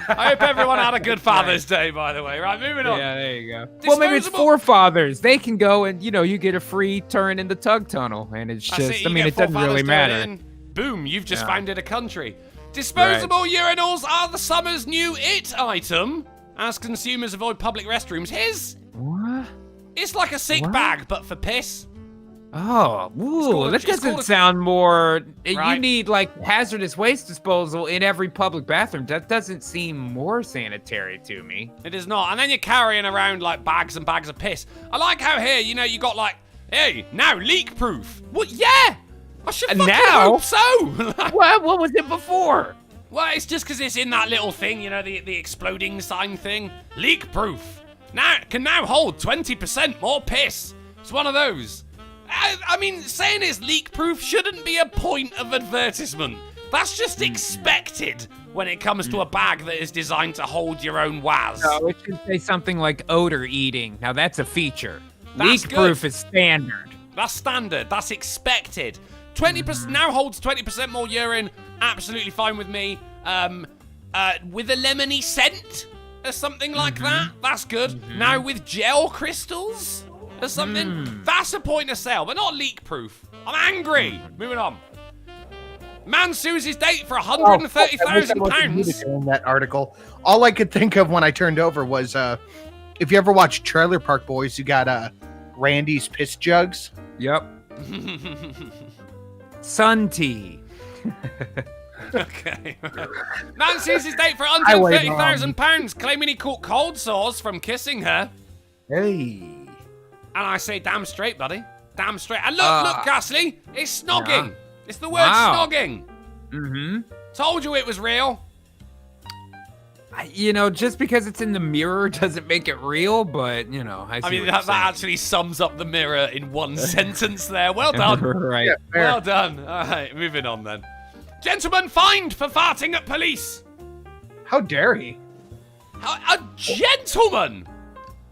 I hope everyone had a good Father's Day, by the way. Right, moving on. Yeah, there you go. Well, maybe it's Disposable- forefathers. They can go and you get a free turn in the tug tunnel, and it's That's just. it, I you mean, get it doesn't really Father's Day matter. in, boom, you've just Yeah. founded a country. Disposable urinals are the summer's new it item. As consumers avoid public restrooms, What? it's like a sick What? bag, but for piss. Oh, called- that it's called doesn't a- sound more. You Right. need like hazardous waste disposal in every public bathroom. That doesn't seem more sanitary to me. It is not. And then you're carrying around like bags and bags of piss. I like how here, you got like, hey, now leak proof. What? Yeah! I should fucking Now? hope so. What was it before? Well, it's just because it's in that little thing, the exploding sign thing. Leak proof. Can now hold 20% more piss. It's one of those. I mean, saying it's leak proof shouldn't be a point of advertisement. That's just expected when it comes to a bag that is designed to hold your own waz. No, it should say something like odor eating. Now that's a feature. That's Leak proof good. is standard. That's standard. That's expected. 20% now holds 20% more urine. Absolutely fine with me. With a lemony scent or something like that. That's good. Now with gel crystals or something. That's a point of sale, but not leak proof. I'm angry. Moving on. Man sues his date for I wish I wasn't £130,000. in that article. All I could think of when I turned over was if you ever watch Trailer Park Boys, you got Randy's piss jugs. Yep. Sun tea. Okay. Man sues his date for I wait, £130,000, claiming he caught cold sores from kissing her. Hey. And I say, damn straight, buddy. Damn straight. And look, Ghastly, it's snogging. Yeah. It's the word Wow. snogging. Mm-hmm. Told you it was real. Just because it's in the mirror doesn't make it real, but, I see I mean, what you're that saying. actually sums up the mirror in one sentence there. Well done. Right. Yeah, fair. Well done. All right, moving on then. Gentleman fined for farting at police. How dare he? A gentleman?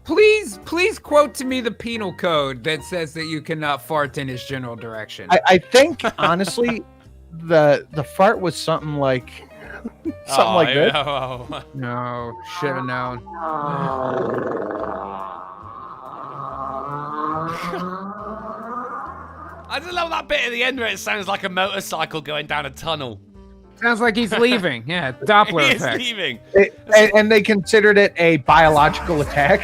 Please quote to me the penal code that says that you cannot fart in his general direction. I think honestly, the fart was something like this. Oh. No, should have known. I just love that bit at the end where it sounds like a motorcycle going down a tunnel. Sounds like he's leaving. Yeah, Doppler He is effect. leaving. And they considered it a biological attack.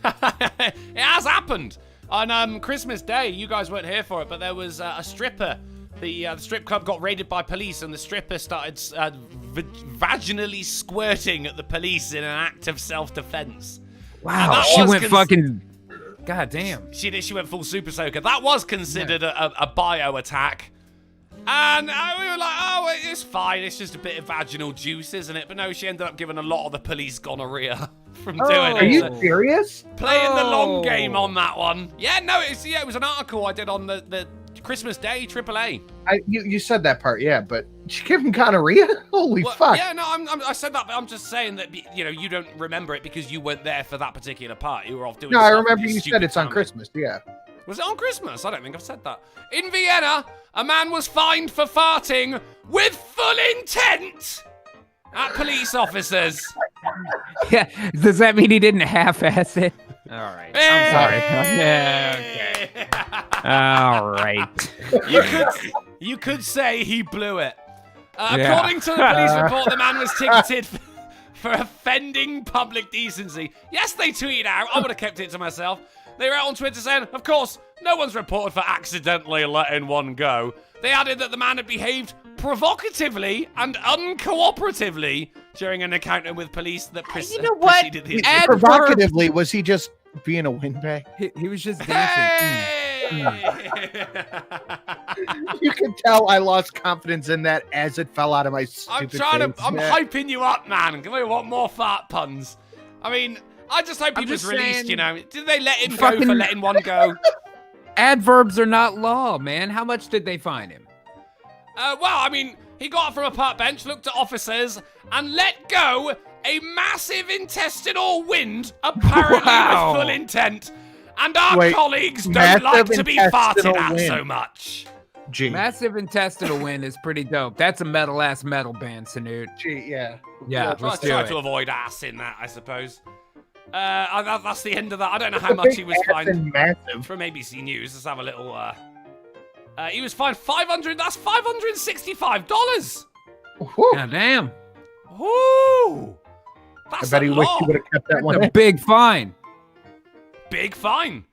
It has happened. On Christmas Day, you guys weren't here for it, but there was a stripper The strip club got raided by police, and the stripper started vaginally squirting at the police in an act of self-defense. Wow, she went fucking... God damn. She did. She went full Super Soaker. That was considered a bio attack. And we were like, oh, it's fine. It's just a bit of vaginal juice, isn't it? But no, she ended up giving a lot of the police gonorrhea from doing it. Are you serious? Playing the long game on that one. Yeah, no, it was an article I did on the Christmas Day AAA. You said that part, yeah, but she gave him gonorrhea? Holy fuck. Yeah, no, I said that, but I'm just saying that, you don't remember it because you weren't there for that particular part. You were off doing No, stuff I with remember your you stupid said it's on family. Christmas, yeah. Was it on Christmas? I don't think I've said that. In Vienna, a man was fined for farting with full intent at police officers. Yeah, does that mean he didn't half-ass it? All right. I'm sorry. Hey! Yeah, okay. All right. You could say he blew it. Yeah. According to the police report, the man was ticketed for offending public decency. Yes, they tweeted out. I would have kept it to myself. They were out on Twitter saying, of course, no one's reported for accidentally letting one go. They added that the man had behaved provocatively and uncooperatively during an encounter with police that preceded the incident. Provocatively, was he just being a windbag? He was just dancing. Hey! You can tell I lost confidence in that as it fell out of my I'm stupid face. I'm hyping you up, man. We want more fart puns. I mean, I just hope he was just released, saying, Did they let him go for letting one go? Adverbs are not law, man. How much did they fine him? Well, I mean, he got up from a park bench, looked at officers, and let go a massive intestinal wind, apparently with full intent. And our colleagues don't like to be farted at so much. Gee. Massive intestinal wind is pretty dope. That's a metal-ass metal band, Sanute. Gee, yeah. Yeah, I'll let's do try it. to avoid ass in that, I suppose. That's the end of that. I don't know how much he was fined Massive. from ABC News. Let's have a little. He was fined $500. That's $565. God damn. Ooh, I that's bet a he wished lot. he would have kept that That's one. a big fine. Big fine.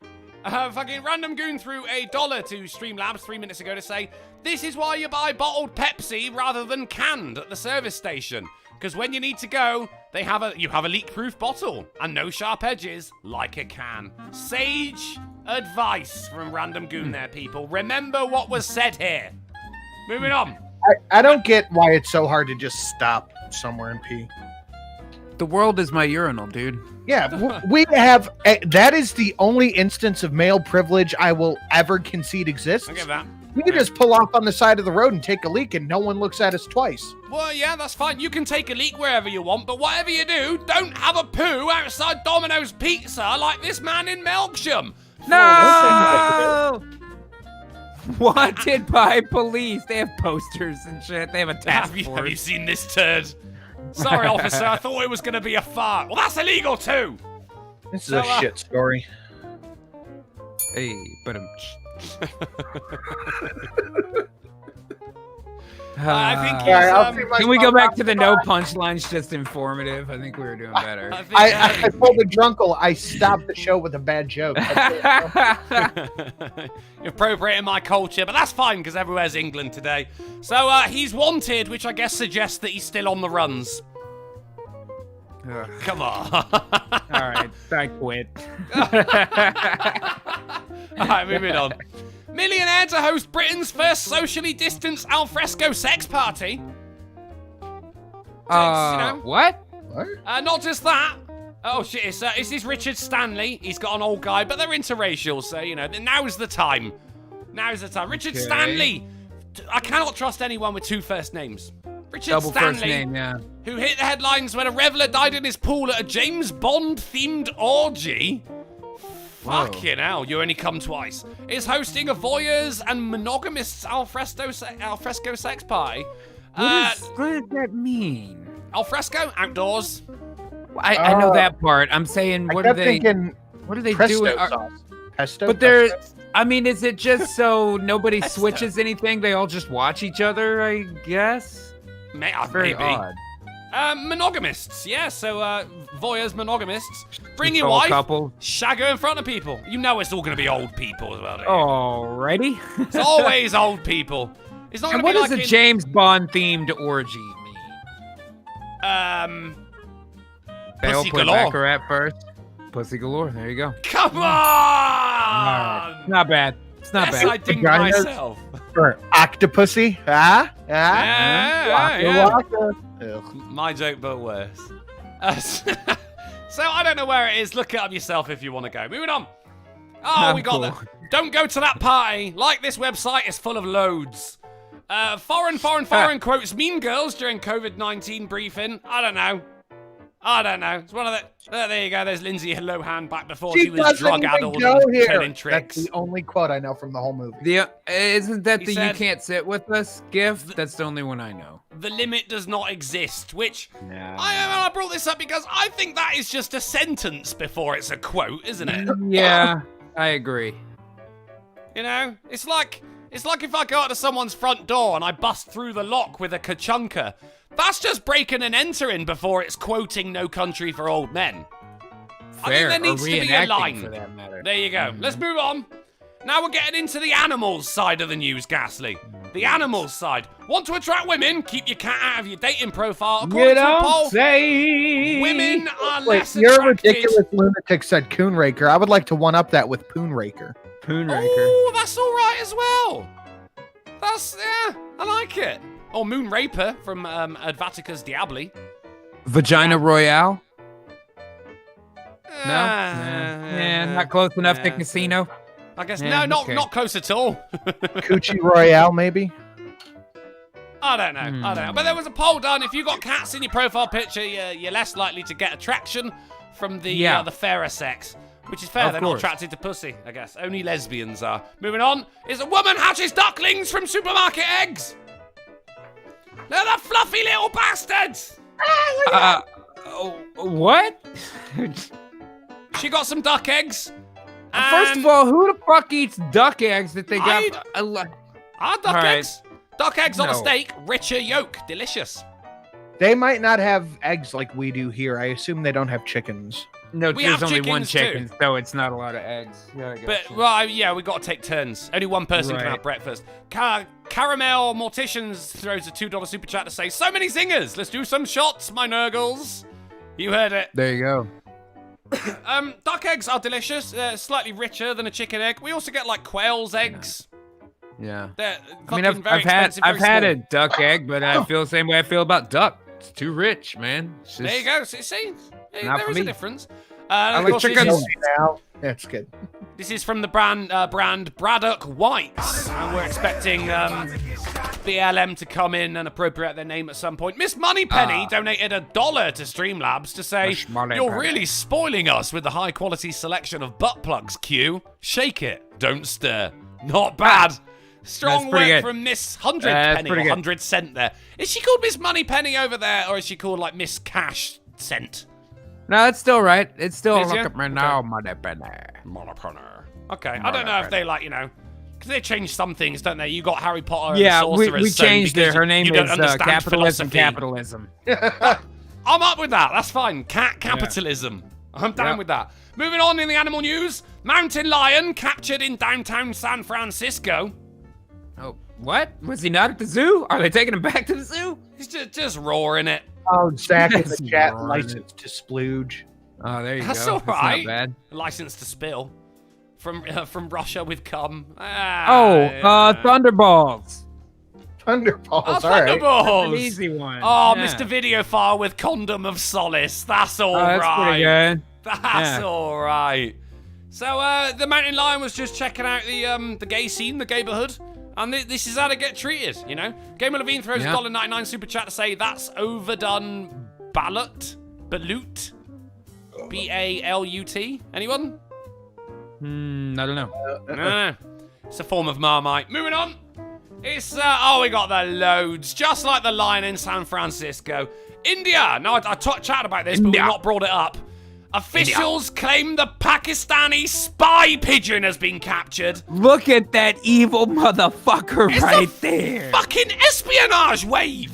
Fucking random goon threw $1 to Streamlabs 3 minutes ago to say, this is why you buy bottled Pepsi rather than canned at the service station. Because when you need to go, you have a leak-proof bottle and no sharp edges like a can. Sage advice from random goon there, people. Remember what was said here. Moving on. I don't get why it's so hard to just stop somewhere and pee. The world is my urinal, dude. Yeah, we have. That is the only instance of male privilege I will ever concede exists. I'll give that. We can just pull off on the side of the road and take a leak, and no one looks at us twice. Well, yeah, that's fine. You can take a leak wherever you want, but whatever you do, don't have a poo outside Domino's Pizza like this man in Melksham. No! Wanted by police. They have posters and shit. They have a task Have you force. seen this turd? Sorry, officer. I thought it was going to be a fart. Well, that's illegal too. This is So, a shit story. Hey, but I think All right, I'll he's, see my can we go phone back off. to the no punchlines? Just informative. I think we were doing better. I I told the drunkle I stopped the show with a bad joke. You're appropriating my culture, but that's fine because everywhere's England today. So he's wanted, which I guess suggests that he's still on the runs. Ugh. Come on. All right, I quit. All right, moving on. Millionaire to host Britain's first socially distanced alfresco sex party. What? Not just that. Oh shit, it's this Richard Stanley. He's got an old guy, but they're interracial, so now's the time. Now's the time. Richard Okay. Stanley. I cannot trust anyone with two first names. Richard Double Stanley, first name, yeah. who hit the headlines when a reveler died in his pool at a James Bond-themed orgy. Whoa. Fucking hell, you only come twice. Is hosting a voyeurs and monogamists alfresco sex party. What does that mean? Alfresco, outdoors. I know that part. I'm saying, what I are kept they? thinking What are they pesto doing? sauce. Pesto? But they're. Pesto? I mean, is it just so nobody switches anything? They all just watch each other, I guess. Very Maybe. odd. Monogamists, yeah. So voyeurs, monogamists. Bring your All wife. couple. Shag her in front of people. You know it's all going to be old people as well. Don't you? Alrighty. It's always old people. It's not And going what to be does like a James Bond themed orgy mean? They all Pussy play galore. Baccarat first. Pussy galore. There you go. Come on! Alright. Not bad. It's not Yes, bad. I think Vaginas? myself. Or octopussy? Ah? Ah? Yeah. Waka, waka. Ugh. My joke, but worse. So I don't know where it is. Look it up yourself if you want to go. Moving on. Oh, we got Cool. that. Don't go to that party. Like this website is full of loads. Foreign quotes Mean Girls during COVID-19 briefing. I don't know. It's one of the... there you go. There's Lindsay Lohan back before she was doesn't even drug-addled go and here. turning That's tricks. the only quote I know from the whole movie. Isn't that He the said- "you can't sit with us" gif? That's the only one I know. The limit does not exist, which... Nah. I brought this up because I think that is just a sentence before it's a quote, isn't it? Yeah, I agree. You know? It's like if I go out to someone's front door and I bust through the lock with a kachunka. That's just breaking and entering before it's quoting No Country for Old Men. Fair. I think there needs or to be a reenacting, line. for that matter. There you go. Let's move on. Now we're getting into the animals side of the news, Ghastly. The animals side. Want to attract women? Keep your cat out of your dating profile. According You to a don't poll, say. women are Wait, less your attracted. ridiculous lunatic said Coonraker. I would like to one-up that with Poonraker. Poonraker. Oh, that's all right as well. Yeah, I like it. Or Moonraper from Advatica's Diabli. Vagina Royale. No. Uh, Yeah, not close enough to Casino. I guess Yeah, no, okay. not close at all. Coochie Royale, maybe? I don't know. But there was a poll done. If you got cats in your profile picture, you're less likely to get attraction from the fairer sex. Which is fair, Of they're not course. attracted to pussy, I guess. Only lesbians are. Moving on, is a woman hatches ducklings from supermarket eggs. They're the fluffy little bastards. What? She got some duck eggs. First and of all, who the fuck eats duck eggs that they got? duck All right. eggs. Duck eggs on a No. steak, richer yolk, delicious. They might not have eggs like we do here. I assume they don't have chickens. No, We there's have only one chickens too. chicken, so it's not a lot of eggs. Yeah, I guess. But, well, yeah, we got to take turns. Only one person can Right. have breakfast. Caramel Morticians throws a $2 super chat to say, so many zingers. Let's do some shots, my nurgles. You heard it. There you go. Duck eggs are delicious. They're slightly richer than a chicken egg. We also get, like, quail's eggs. Yeah. They're I mean, fucking very expensive, I've very had small. a duck egg, but I feel the same way I feel about duck. It's too rich, man. It's There you just- go. See? Not There for is a me. difference. I Of like course, chicken. That's good. This is from the brand Braddock Whites, and we're expecting BLM to come in and appropriate their name at some point. Miss Moneypenny donated $1 to Streamlabs to say, Miss Moneypenny. "You're really spoiling us with the high-quality selection of butt plugs, Q. Shake it, don't stir." Not bad. Strong That's work pretty good. from Miss 100 That's Penny or pretty good. 100 Cent there. Is she called Miss Moneypenny over there, or is she called like Miss Cash Cent? No, it's still right. It's still Is ya? look at me now, mother penny. Okay, I don't know if they like, because they change some things, don't they? You got Harry Potter and Yeah, the we Sorcerer's Stone changed it. because Her name you don't is understand Capitalism. philosophy. Capitalism. I'm up with that. That's fine. Capitalism. I'm down Yeah. with that. Moving on in the animal news, mountain lion captured in downtown San Francisco. Oh, what? Was he not at the zoo? Are they taking him back to the zoo? He's just roaring it. Oh, Zach in the That's chat right. licensed to splooge. Oh, there you That's go. all right. Not bad. License to spill. From Russia with cum. Thunderballs. Thunderballs, Oh, all right. Thunderballs. An easy one. Oh, Yeah. Mr. Videophile with condom of solace. That's all Oh, right. that's pretty good. That's Yeah. all right. So, the mountain lion was just checking out the gay scene, the gayborhood, and this is how to get treated, you know? Gamer Levine throws Yeah. a $1.99 super chat to say that's overdone balut. B-A-L-U-T. Anyone? I don't know. No. It's a form of Marmite. Moving on. It's, we got the loads. Just like the lion in San Francisco. India. No, I chatted about this, but we've India. not brought it up. Officials claim the Pakistani spy pigeon has been captured. Look at that evil motherfucker It's right a there. fucking espionage wave.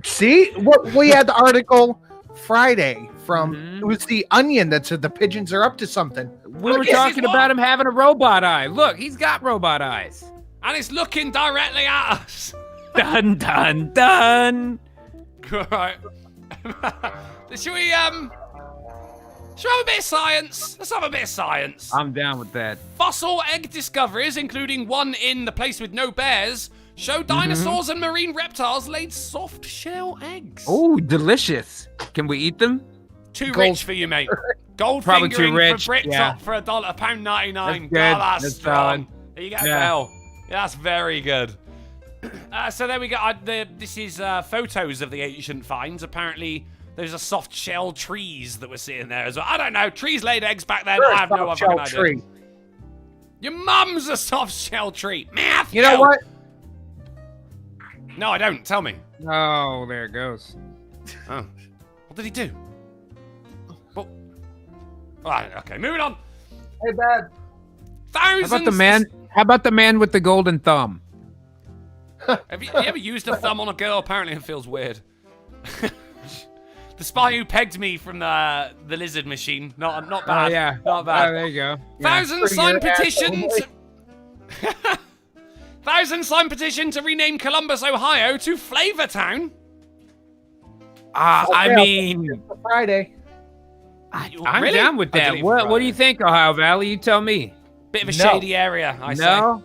See? What we had the article Friday from Mhm. it was the Onion that said the pigeons are up to something. We were Look at talking his about him having a robot eye. Look, he's got robot eyes. And it's looking directly at us. Dun dun dun. Right. Should we have a bit of science? Let's have a bit of science. I'm down with that. Fossil egg discoveries, including one in the place with no bears, show dinosaurs and marine reptiles laid soft shell eggs. Oh, delicious. Can we eat them? Too rich for you, mate. Gold Probably too fingering rich, for Brit yeah. top for £1.99. That's good. That's That's strong. solid. There you go, Yeah. Bell. Yeah, that's very good. So there we go. This is photos of the ancient finds. Apparently, those are soft shell trees that we're seeing there as well. I don't know. Trees laid eggs back then. I have no other fucking idea. tree. Your mum's a soft shell tree. Matthew! You know what? No, I don't. Tell me. Oh, there it goes. Oh. What did he do? Well, right, okay, moving on. Hey, Dad. Thousands. How about the man with the golden thumb? Have you ever used a thumb on a girl? Apparently, it feels weird. The spy who pegged me from the lizard machine. Not bad. Oh, yeah. Not bad. Oh, there you go. Thousand sign petition. Thousand sign petition to rename Columbus, Ohio, to Flavortown. I mean, It's Friday. I'm Really? down with I that. didn't even What try do you that. think, Ohio Valley? You tell me. Bit of a No. shady area, I say. No?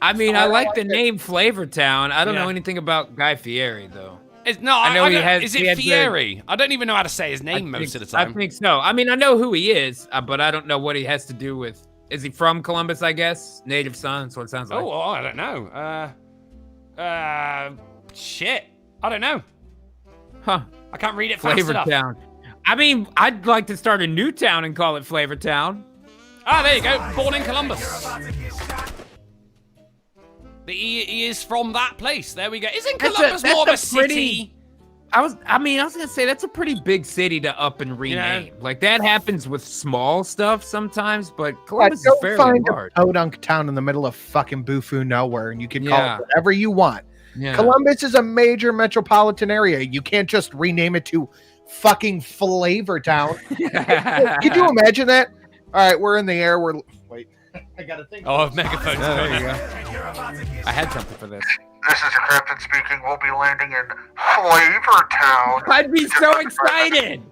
I mean, I like the it. name Flavortown. I don't Yeah. know anything about Guy Fieri, though. I know he don't- has- Is he it has the- Fieri? I don't even know how to say his name most of the time. I think so. I mean, I know who he is, but I don't know what he has to do with. Is he from Columbus, I guess? Native son, that's what it sounds like. Oh, I don't know. Shit. I don't know. Huh. I can't read it fast enough. Flavortown. I mean, I'd like to start a new town and call it Flavortown. Ah, there you go. Born in Columbus. He is from that place. There we go. Isn't Columbus more of a city? I was gonna say that's a pretty big city to up and rename. Like that happens with small stuff sometimes, but Columbus is Go fairly find large. a podunk town in the middle of fucking Bufu nowhere, and you can call Yeah. it whatever you want. Yeah. Columbus is a major metropolitan area. You can't just rename it to fucking Flavor Town. Could you imagine that? All right, we're in the air. Wait. I gotta think. Oh, megaphone's Oh, there going. you go. I had something for this. This is your captain speaking. We'll be landing in Flavor Town. I'd be so excited.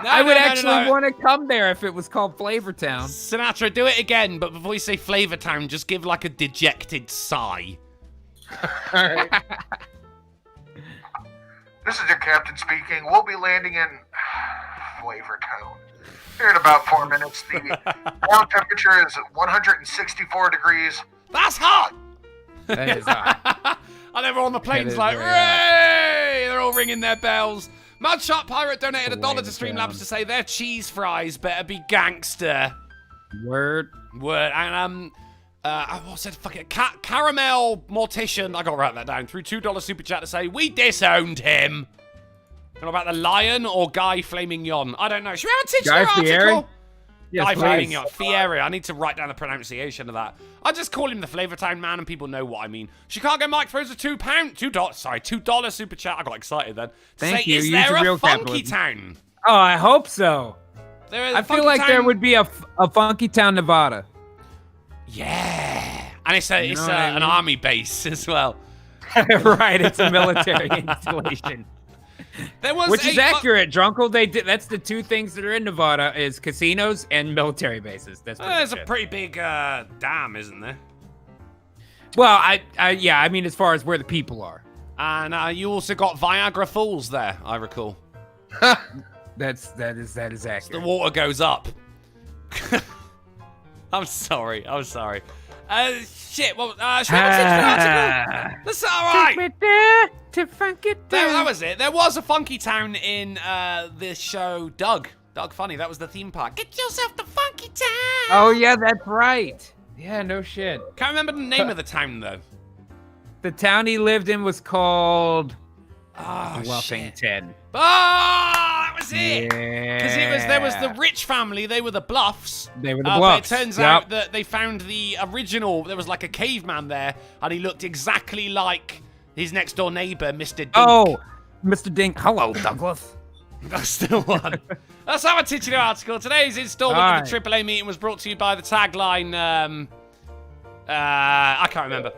No, I would no, no, actually no. want to come there if it was called Flavortown. Sinatra, do it again, but before you say Flavortown, just give like a dejected sigh. All right. This is your captain speaking. We'll be landing in Flavor Town. Here in about 4 minutes. The ground temperature is 164 degrees. That's hot! That is hot. And everyone on the plane's is like, very "Hooray!" They're all ringing their bells. Mudshot Pirate donated $1 to Flavor Streamlabs Town. to say their cheese fries better be gangster. Word. Word. And what's it? Fucking Caramel Mortician. I gotta write that down. Through $2 super chat to say we disowned him. What about the lion or Guy Flaming Yon? I don't know. Should we have a titular Guy Fieri? article? Yes, Guy please. Flaming Yon. Fieri. I need to write down the pronunciation of that. I just call him the Flavortown man, and people know what I mean. Chicago Mike throws a $2 super chat. I got excited then. To Thank say, you. Is Use there your a real funky capitalism. town? Oh, I hope so. There is I feel like there would be a Funky Town, Nevada. Yeah, and it's know what I an mean? army base as well. Right, it's a military installation. There was Which is a fu- accurate, Drunkle. That's the two things that are in Nevada is casinos and military bases. That's pretty There's much a it. pretty big dam, isn't there? Well, I mean, as far as where the people are. And you also got Viagra Falls there, I recall. That is The accurate. water goes up. I'm sorry. Shit. Well, should we have a titular article? That's all right. Take me there to Funky Town. That was it. There was a funky town in this show, Doug. Doug Funny. That was the theme park. Get yourself to Funky Town. Oh yeah, that's right. Yeah, no shit. Can't remember the name of the town though. The town he lived in was called Oh, shit. Bluffington. Oh, that was it. Yeah. Because there was the rich family. They were the Bluffs. They were the But Bluffs. it turns Yep. out that they found the original. There was like a caveman there, and he looked exactly like his next door neighbor, Mr. Dink. Oh, Mr. Dink. Hello, Douglas. That's the one. That's our titular article. Today's installment of the AAA meeting was brought to you by the tagline, I can't remember.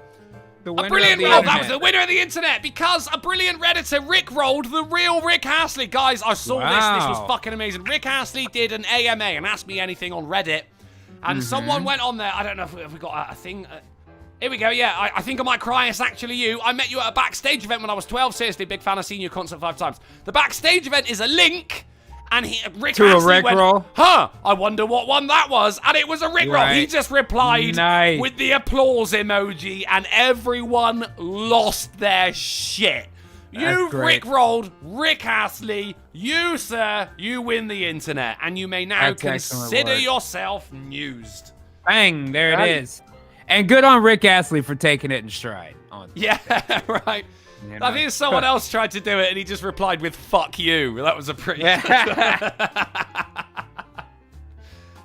The A winner brilliant of the roll. That was internet. the winner of the internet because a brilliant Redditor, Rick, rolled the real Rick Astley. Guys, I saw this. This was Wow. fucking amazing. Rick Astley did an AMA and Ask Me Anything on Reddit. And someone went on there. I don't know if we got a thing. Here we go. Yeah, I think I might cry. It's actually you. I met you at a backstage event when I was 12. Seriously, big fan. I've seen your concert 5 times. The backstage event is a link. And Rick To a Astley Rick went, roll? huh, I wonder what one that was. And it was a Rick roll. He Right. just replied Nice. with the applause emoji, and everyone lost their shit. You That's great. Rick rolled Rick Astley. You, sir, you win the internet. And you may now That's excellent consider work. yourself newsed. Bang, there Got it it. is. And good on Rick Astley for taking it in stride. Yeah, right. You I know. think someone else tried to do it, and he just replied with "fuck you." That was a pretty.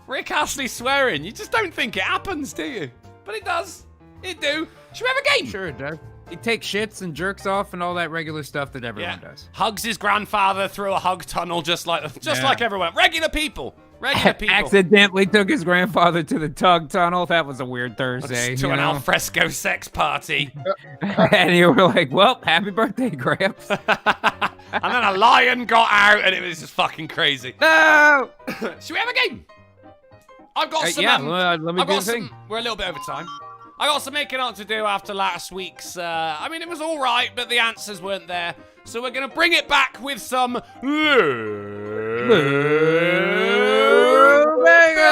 Rick Astley swearing. You just don't think it happens, do you? But it does. It do. Should we have a game? Sure it does. He takes shits and jerks off and all that regular stuff that everyone does. Hugs his grandfather through a hug tunnel, just like everyone. Regular people. Regular people. Accidentally took his grandfather to the tug tunnel. That was a weird Thursday. To you an know? alfresco sex party. And you were like, well, happy birthday, Gramps. And then a lion got out, and it was just fucking crazy. No! Should we have a game? I've got some. Yeah, let me I've do got the thing. some. We're a little bit over time. I got some making up to do after last week's. I mean, it was all right, but the answers weren't there. So we're gonna bring it back with some.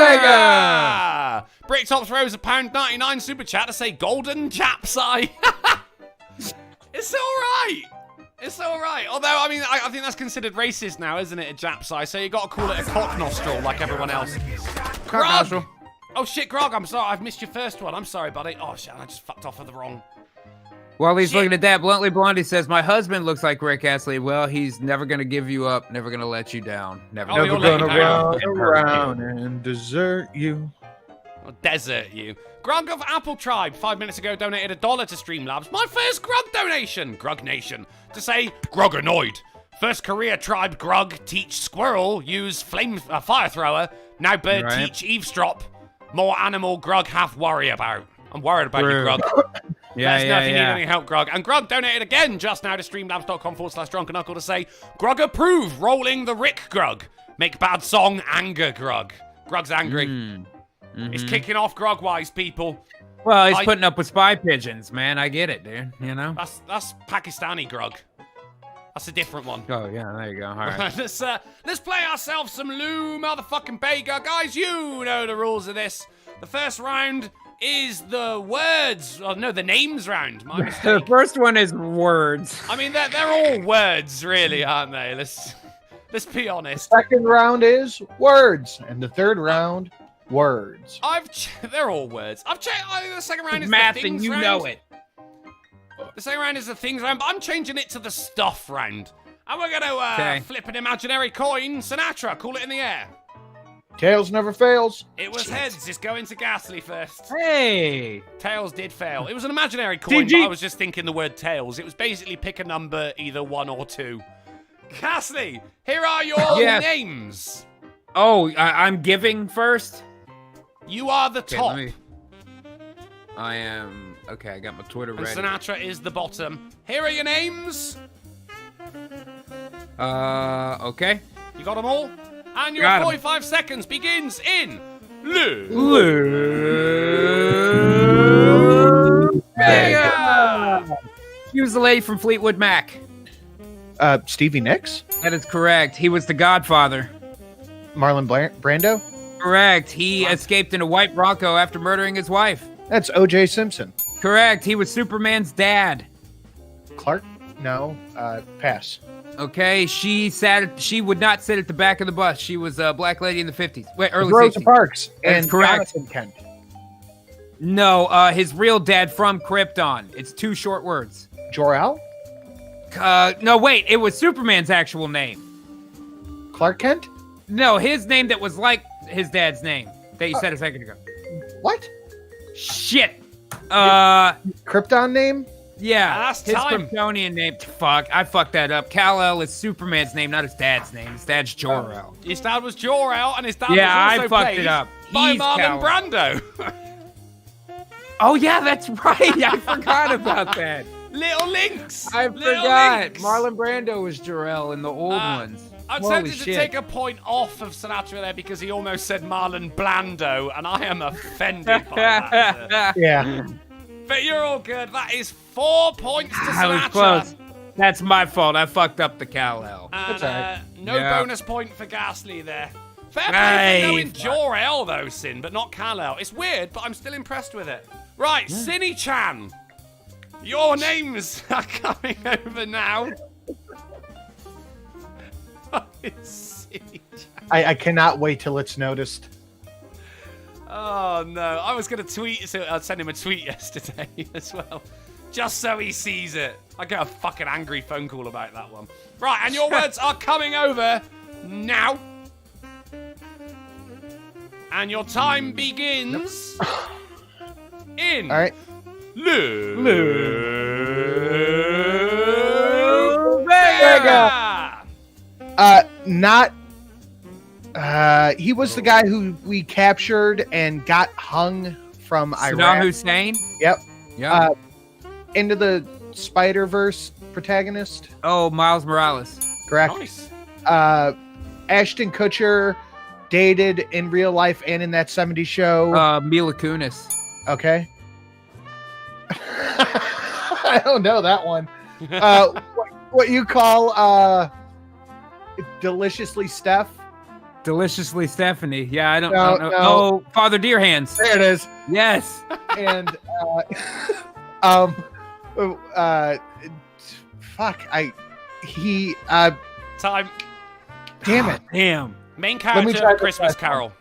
Mega! Bricktop throws a £1.99 super chat to say golden japsai. It's all right. It's all right. Although, I mean, I think that's considered racist now, isn't it? A japsai. So you got to call it a cock nostril like everyone else. Grog. nostril. Oh shit, Grog. I'm sorry. I've missed your first one. I'm sorry, buddy. Oh shit, I just fucked off with the wrong. While he's Shit. looking at that, Bluntly Blondie says, my husband looks like Rick Astley. Well, he's never going to give you up, never going to let you down. Never Oh, gonna you'll Never let gonna you down. run around and desert you. I'll desert you. Grog of Apple Tribe 5 minutes ago donated $1 to Streamlabs. My first Grog donation, Grog Nation, to say Grog annoyed. First career tribe Grog teach squirrel use fire thrower. Now bird Right. teach eavesdrop. More animal Grog have worry about. I'm worried about you, True. Grog. Yeah, Let us know if you need yeah. any help, Grog. And Grog donated again just now to streamlabs.com/drunken uncle to say Grog approve rolling the Rick Grog. Make bad song anger Grog. Grog's angry. It's kicking off Grog-wise, people. Well, he's I- putting up with spy pigeons, man. I get it, dude. You know? That's Pakistani Grog. That's a different one. Oh, yeah, there you go. All right. Let's play ourselves some Lou motherfucking Bega. Guys, you know the rules of this. The first round is the words. Oh, no, the names round. My The mistake. first one is words. I mean, they're all words, really, aren't they? Let's be honest. Second round is words, and the third round, words. They're all words. I've checked. The second round is Math, the and things you round. know it. The second round is the things round, but I'm changing it to the stuff round. And we're gonna Okay. flip an imaginary coin. Sinatra, call it in the air. Tails never fails. It was heads. It's going to Ghastly first. Hey! Tails did fail. It was an imaginary coin, GG. but I was just thinking the word tails. It was basically pick a number, either 1 or 2. Ghastly, here are your Yes. names. Oh, I'm giving first? You are the Okay, top. I am... Okay, I got my Twitter And ready. Sinatra is the bottom. Here are your names. Okay. You got them all? And your Got 'em. 45 seconds begins in Lou. Lou Bega! He was the lady from Fleetwood Mac. Stevie Nicks? That is correct. He was the Godfather. Marlon Brando? Correct. He escaped in a white Bronco after murdering his wife. That's O.J. Simpson. Correct. He was Superman's dad. Clark? No. Pass. Okay. She would not sit at the back of the bus. She was a black lady in the 50s. Wait, early Rosa 60s. Parks. That's And correct. Jonathan Kent. No, his real dad from Krypton. It's 2 short words. Jor-El? No, wait. It was Superman's actual name. Clark Kent? No, his name that was like his dad's name that you said a second ago. What? Shit. Krypton name? Yeah. Last his time. Kryptonian name. Fuck, I fucked that up. Kal-El is Superman's name, not his dad's name. His dad's Jor-El. His dad was Jor-El, and his dad Yeah, was also I fucked played it up. by He's Marlon Kal-El. Brando. Oh yeah, that's right. I forgot about that. Little Lynx. I Little forgot. Lynx. Marlon Brando was Jarrell in the old ones. I'm Holy tempted to shit. take a point off of Sinatra there because he almost said Marlon Blando, and I am offended by that. Yeah. But you're all good. That is 4 points to I was Sinatra. close. That's my fault. I fucked up the Kal-El. And, That's all right. no Yeah. bonus point for Ghastly there. Fair play for knowing Jor-El though, Sin, but not Kal-El. It's weird, but I'm still impressed with it. Right, Sinny-chan. Your names are coming over now. I cannot wait till it's noticed. Oh no, I was gonna I'd send him a tweet yesterday as well. Just so he sees it. I get a fucking angry phone call about that one. Right, and your words are coming over now. And your time begins in All right. Vega. Not. He was the guy who we captured and got hung from Saddam Iraq. Hussein? Yep. Yeah. Into the Spider-Verse protagonist. Oh, Miles Morales. Correct. Nice. Ashton Kutcher dated in real life and in that 70s show. Mila Kunis. Okay. I don't know that one. What you call Deliciously Steph? Deliciously Stephanie. Yeah, I don't No, know. no. Oh, Father Deer Hands. There it is. Yes. And Time. damn it. Damn. Main me character try of this Christmas last one. Carol.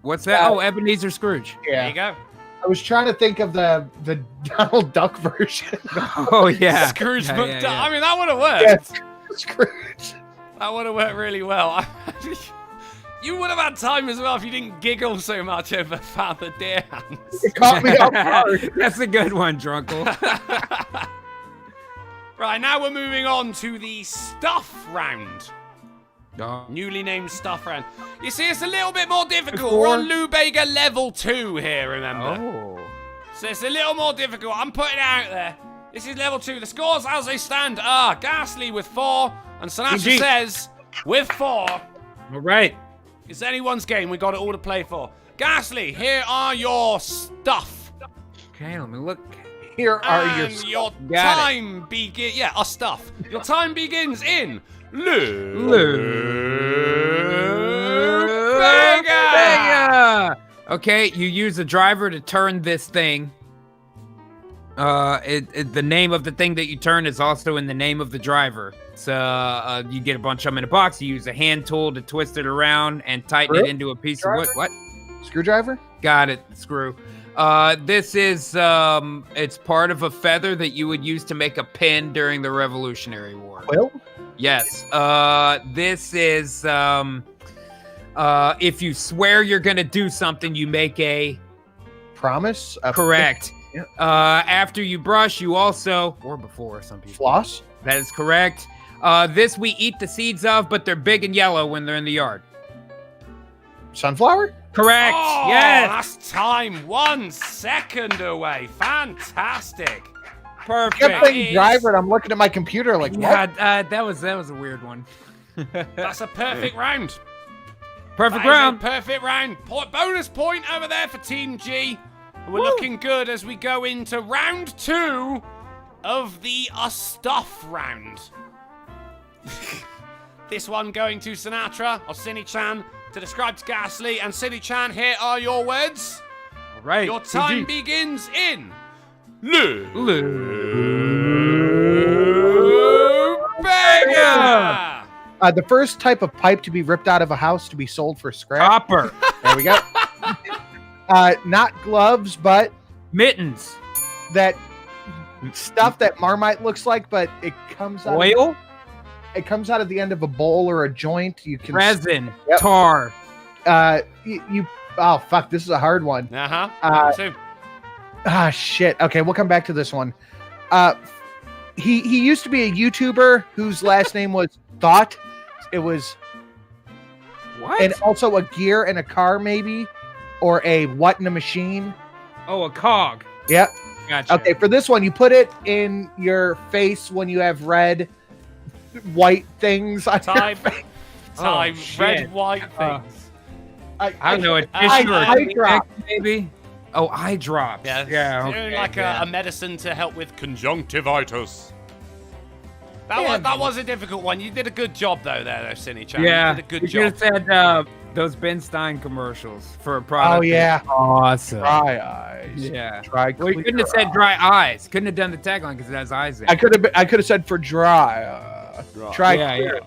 What's that? Oh, Ebenezer Scrooge. There you go. I was trying to think of the Donald Duck version. Oh, yeah. Scrooge Yeah, McDuck. yeah. I mean, that would have worked. Yes, Scrooge. That would have worked really well. You would have had time as well if you didn't giggle so much over Father Deer Hands. It caught me off guard. That's a good one, Drunkle. Right, now we're moving on to the stuff round. Oh. Newly named stuff round. You see, it's a little bit more difficult. Four. We're on Lou Bega level 2 here, remember? Oh. So it's a little more difficult. I'm putting it out there. This is level 2. The scores as they stand are Ghastly with 4, and Sinatra GG. says with 4. All right. It's anyone's game. We got it all to play for. Ghastly, here are your stuff. Okay, let me look. Here are And your Got it. time begins. Yeah, our stuff. Your time begins in Vega. Okay, you use a driver to turn this thing. The name of the thing that you turn is also in the name of the driver. So you get a bunch of them in a box. You use a hand tool to twist it around and tighten it Screw? into a piece of wood. What? Screwdriver? Got it. Screw. This is it's part of a feather that you would use to make a pin during the Revolutionary War. Quill? Yes. This is if you swear you're gonna do something, you make a Promise? correct. Yeah. After you brush, you also or before some people. Floss? That is correct. This we eat the seeds of, but they're big and yellow when they're in the yard. Sunflower? Correct. Oh, Yes. last time. 1 second away. Fantastic. I Perfect. kept saying is- driver and I'm looking at my computer like, what? Yeah, that was a weird one. That's a perfect round. Perfect That is a round. perfect round. Bonus point over there for Team G. We're looking good as we go into round 2 of the stuff round. This one going to Sinatra or Sinny-chan to describe to Ghastly. And Sinny-chan, here are your words. All right. Your time begins in Vega. The first type of pipe to be ripped out of a house to be sold for scrap. Copper. There we go. Not gloves, but Mittens. that stuff that Marmite looks like, but it comes out. Oil. It comes out of the end of a bowl or a joint. You can Resin. Yep. Tar. you. Oh fuck! This is a hard one. Two. Shit. Okay, we'll come back to this one. He used to be a YouTuber whose last name was Thought. It was, What? and also a gear and a car maybe. or a what in a machine? Oh, a cog. Yep. Gotcha. Okay, for this one, you put it in your face when you have red, white things on your Time. face. Time. shit. Red, white things. I don't know, a tissue or eye a drop. maybe? Oh, eye drops. Yeah. Yeah. Doing Okay, like yeah. a medicine to help with conjunctivitis. That, Yeah, that was a difficult one. You did a good job, though, Cinny-chan. Yeah. You did a good You job. should have said those Ben Stein commercials for a product. Oh, yeah. Awesome. Dry eyes. Yeah. Dry. Well, you couldn't have said dry eyes. Couldn't have done the tagline because it has eyes in it. I could have said for dry. Try. Yeah, yeah.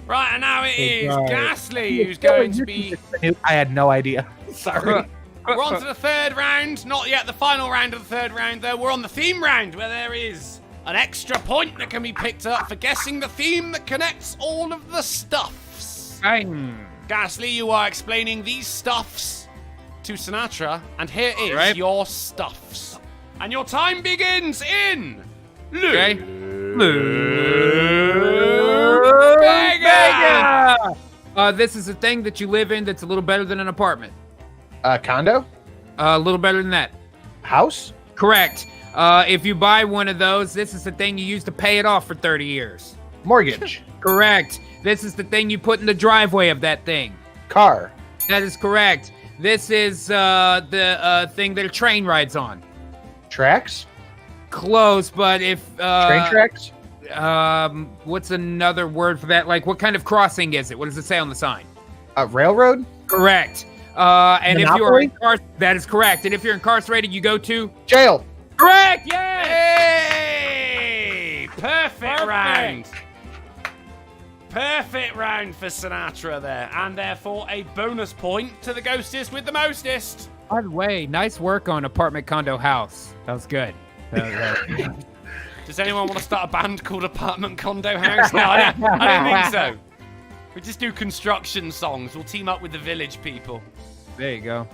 Right, and now it is Right. Ghastly who's going to be... I had no idea. Sorry. We're on to the third round. Not yet the final round of the third round, though. We're on the theme round, where there is an extra point that can be picked up for guessing the theme that connects all of the stuffs. Ghastly, you are explaining these stuffs to Sinatra, and here is Right. your stuffs. And your time begins in... Okay. Vega! This is a thing that you live in that's a little better than an apartment. Condo? A little better than that. House? Correct. If you buy one of those, this is the thing you use to pay it off for 30 years. Mortgage? Correct. This is the thing you put in the driveway of that thing. Car? That is correct. This is the thing that a train rides on. Tracks? Close, but if Train tracks? what's another word for that? Like, what kind of crossing is it? What does it say on the sign? Railroad? Correct. And if you are Monopoly? that is correct. And if you're incarcerated, you go to Jail? correct. Yay! Hey! Perfect round. Perfect round for Sinatra there. And therefore a bonus point to the ghostest with the mostest. By the way, nice work on apartment, condo, house. That was good. Does anyone want to start a band called Apartment Condo House? No, I don't think so. We just do construction songs. We'll team up with the village people. There you go.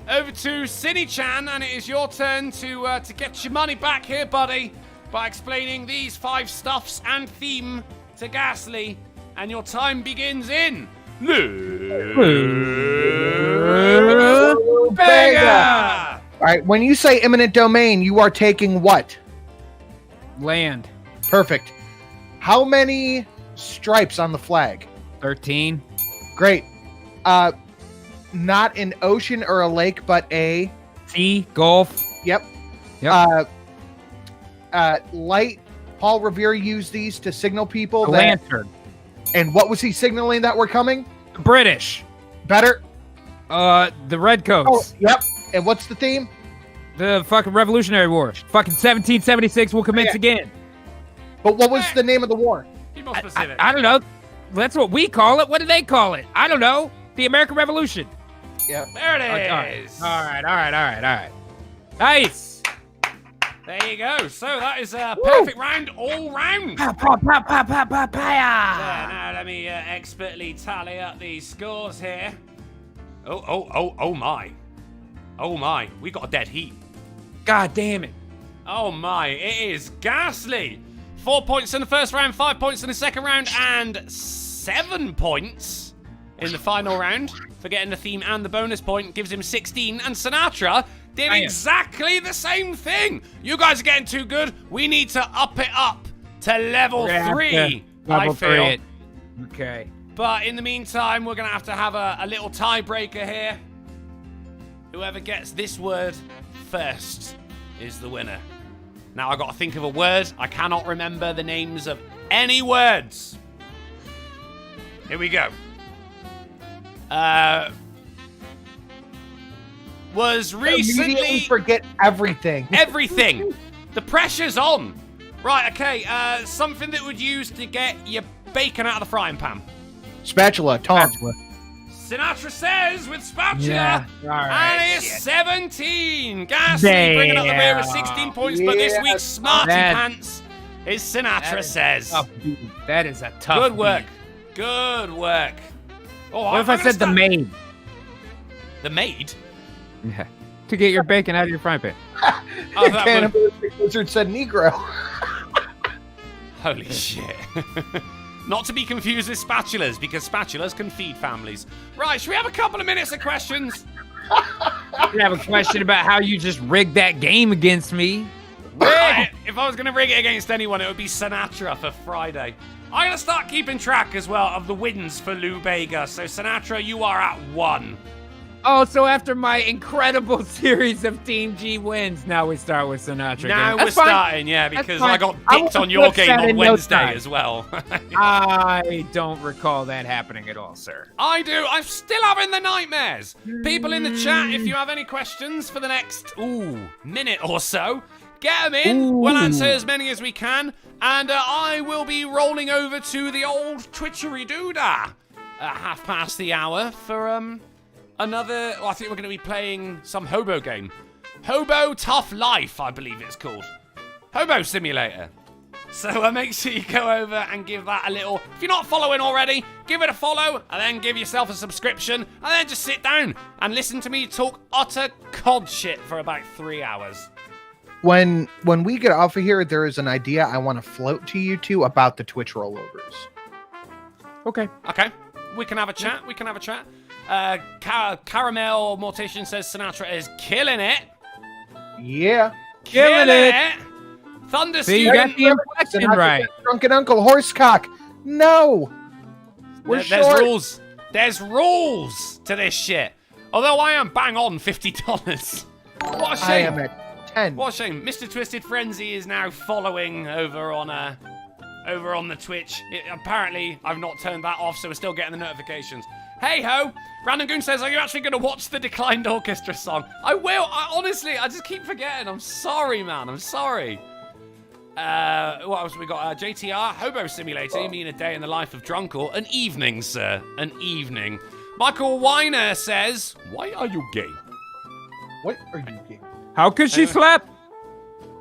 Over to Cinny-chan, and it is your turn to get your money back here, buddy, by explaining these 5 stuffs and theme to Ghastly. And your time begins in... Vega! All right, when you say eminent domain, you are taking what? Land. Perfect. How many stripes on the flag? 13. Great. Not an ocean or a lake, but a... Sea. Gulf. Yep. Yep. Light. Paul Revere used these to signal people A that... lantern. And what was he signaling that we're coming? British. Better? The Redcoats. Oh, yep. And what's the theme? The fucking Revolutionary War. Fucking 1776 will commence Yeah. again. But what was the name of the war? Be more specific. I don't know. That's what we call it. What do they call it? I don't know. The American Revolution. Yeah. There it Okay, is. All right. Nice. There you go. So that is a perfect round all round. There, now let me expertly tally up these scores here. Oh my. Oh my, we got a dead heat. God damn it. Oh my, it is Ghastly. 4 points in the first round, 5 points in the second round, and 7 points in the final round for getting the theme and the bonus point. Gives him 16, and Sinatra did exactly the same thing. You guys are getting too good. We need to up it up to level 3, I feel. Okay. But in the meantime, we're going to have a little tiebreaker here. Whoever gets this word first is the winner. Now I've got to think of a word. I cannot remember the names of any words. Here we go. Was Immediately recently... forget everything. Everything. The pressure's on. Right, okay. Something that would use to get your bacon out of the frying pan. Spatula. Tongs. Sinatra says with spatula. Yeah. All right. And it's 17. Ghastly bringing up the rear with 16 points, but this week's Smarty Pants is Sinatra says. That is a tough Good work. beat. Good work. Oh, What if I said the maid? The maid? Yeah. To get your bacon out of your frying pan. Oh, that Cannibalistic Wizard said Negro. Holy shit. Not to be confused with spatulas, because spatulas can feed families. Right, should we have a couple of minutes of questions? I have a question about how you just rigged that game against me. If I was going to rig it against anyone, it would be Sinatra for Friday. I'm going to start keeping track as well of the wins for Lou Bega. So, Sinatra, you are at 1. Oh, so after my incredible series of Team G wins, now we start with Sinatra. Now again. we're starting, yeah, because I got I dicked will on your flip game that on in no Wednesday time. as well. I don't recall that happening at all, sir. I do. I'm still having the nightmares. People in the chat, if you have any questions for the next, minute or so, get them in. We'll answer as many as we can. And I will be rolling over to the old Twitchery Doodah at 1:30 for, another, I think we're going to be playing some hobo game. Hobo Tough Life, I believe it's called. Hobo Simulator. So make sure you go over and give that a little... If you're not following already, give it a follow, and then give yourself a subscription, and then just sit down and listen to me talk utter cod shit for about 3 hours. When we get off of here, there is an idea I want to float to you two about the Twitch rollovers. Okay. Okay, we can have a chat. Caramel Mortician says Sinatra is killing it. Yeah. Killing it. Thunder See, you Student. got the inflection Sinatra right. said, Drunken Uncle Horsecock. No. We're There's short. rules. There's rules to this shit. Although I am bang on $50. What a shame. I am at 10. What a shame. Mr. Twisted Frenzy is now following over on the Twitch. Apparently, I've not turned that off, so we're still getting the notifications. Hey ho! Random Goon says, are you actually going to watch the Declined Orchestra song? I will. Honestly, I just keep forgetting. I'm sorry, man. I'm sorry. What else we got? JTR, Hobo Simulator. You mean a day in the life of Drunkle? An evening, sir. An evening. Michael Weiner says, why are you gay? What are you doing? How could she slap?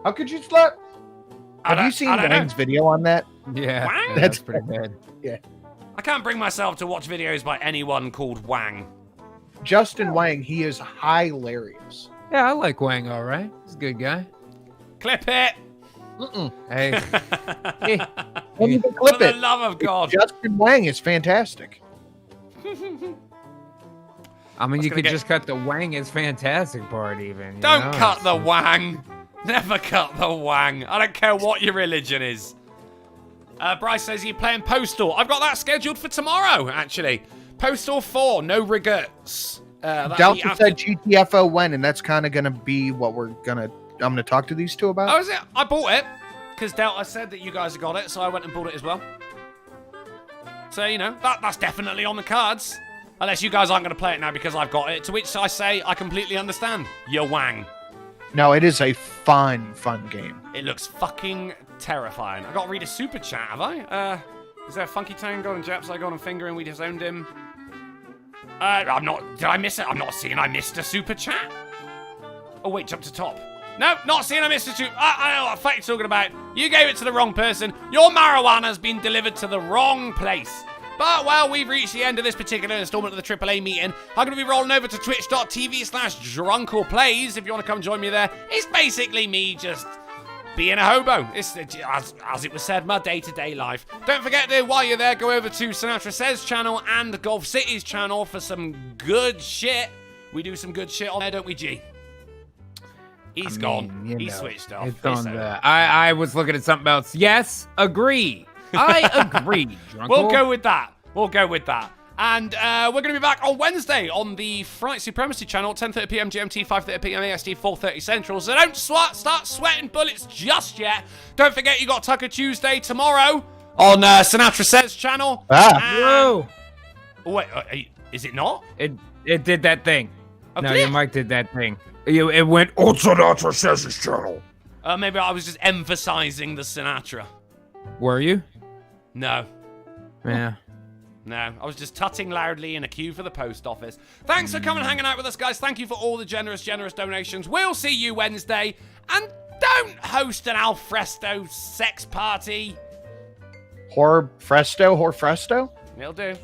How could you slap? Have you I seen don't know. Wang's video on that? Yeah, Wang? that's pretty bad. I can't bring myself to watch videos by anyone called Wang. Justin Wang, he is hilarious. Yeah, I like Wang, all right. He's a good guy. Clip it! Hey. Don't even For clip the it. love of God. Justin Wang is fantastic. I mean, you gonna could get- just cut the Wang is fantastic part even. you Don't know? cut the Wang. Never cut the Wang. I don't care what your religion is. Bryce says you're playing Postal. I've got that scheduled for tomorrow, actually. Postal 4, no regrets. That'll be Delta after- said GTFO when, and that's kind of going to be what I'm going to talk to these two about. Oh, is it? I bought it. Because Delta said that you guys have got it, so I went and bought it as well. So, you know, that's definitely on the cards. Unless you guys aren't going to play it now because I've got it. To which I say, I completely understand. You're Wang. No, it is a fun game. It looks fucking terrifying. I got to read a super chat, have I? Is there a Funky Tango and Japs I got on fingering? We disowned him. I'm not. Did I miss it? I'm not seeing I missed a super chat. Oh, wait, jump to top. No, not seeing I missed a super. I know what fuck you're talking about. You gave it to the wrong person. Your marijuana's been delivered to the wrong place. But, well, we've reached the end of this particular installment of the AAA meeting. I'm going to be rolling over to twitch.tv/drunkleplays if you want to come join me there. It's basically me just being a hobo. It's, as it was said, my day-to-day life. Don't forget to, while you're there, go over to Sinatra Says channel and Golf City's channel for some good shit. We do some good shit on there, don't we, G? He's gone. you He know, switched off. It's It's on over. the, I was looking at something else. Yes, agree. I agree, Drunkle. We'll go with that. We'll go with that. And we're going to be back on Wednesday on the Fright Supremacy channel, 10:30 p.m. GMT, 5:30 p.m. ASD, 4:30 Central. So don't start sweating bullets just yet. Don't forget you got Tucker Tuesday tomorrow on Sinatra Says channel. Whoa. Oh, wait, is it not? It did that thing. Oh, No, did your it? mic did that thing. It went on Sinatra Says his channel. Maybe I was just emphasizing the Sinatra. Were you? No. Yeah. No, I was just tutting loudly in a queue for the post office. Thanks for coming and hanging out with us, guys. Thank you for all the generous donations. We'll see you Wednesday. And don't host an Alfredo sex party. Horror Fresto? Will do.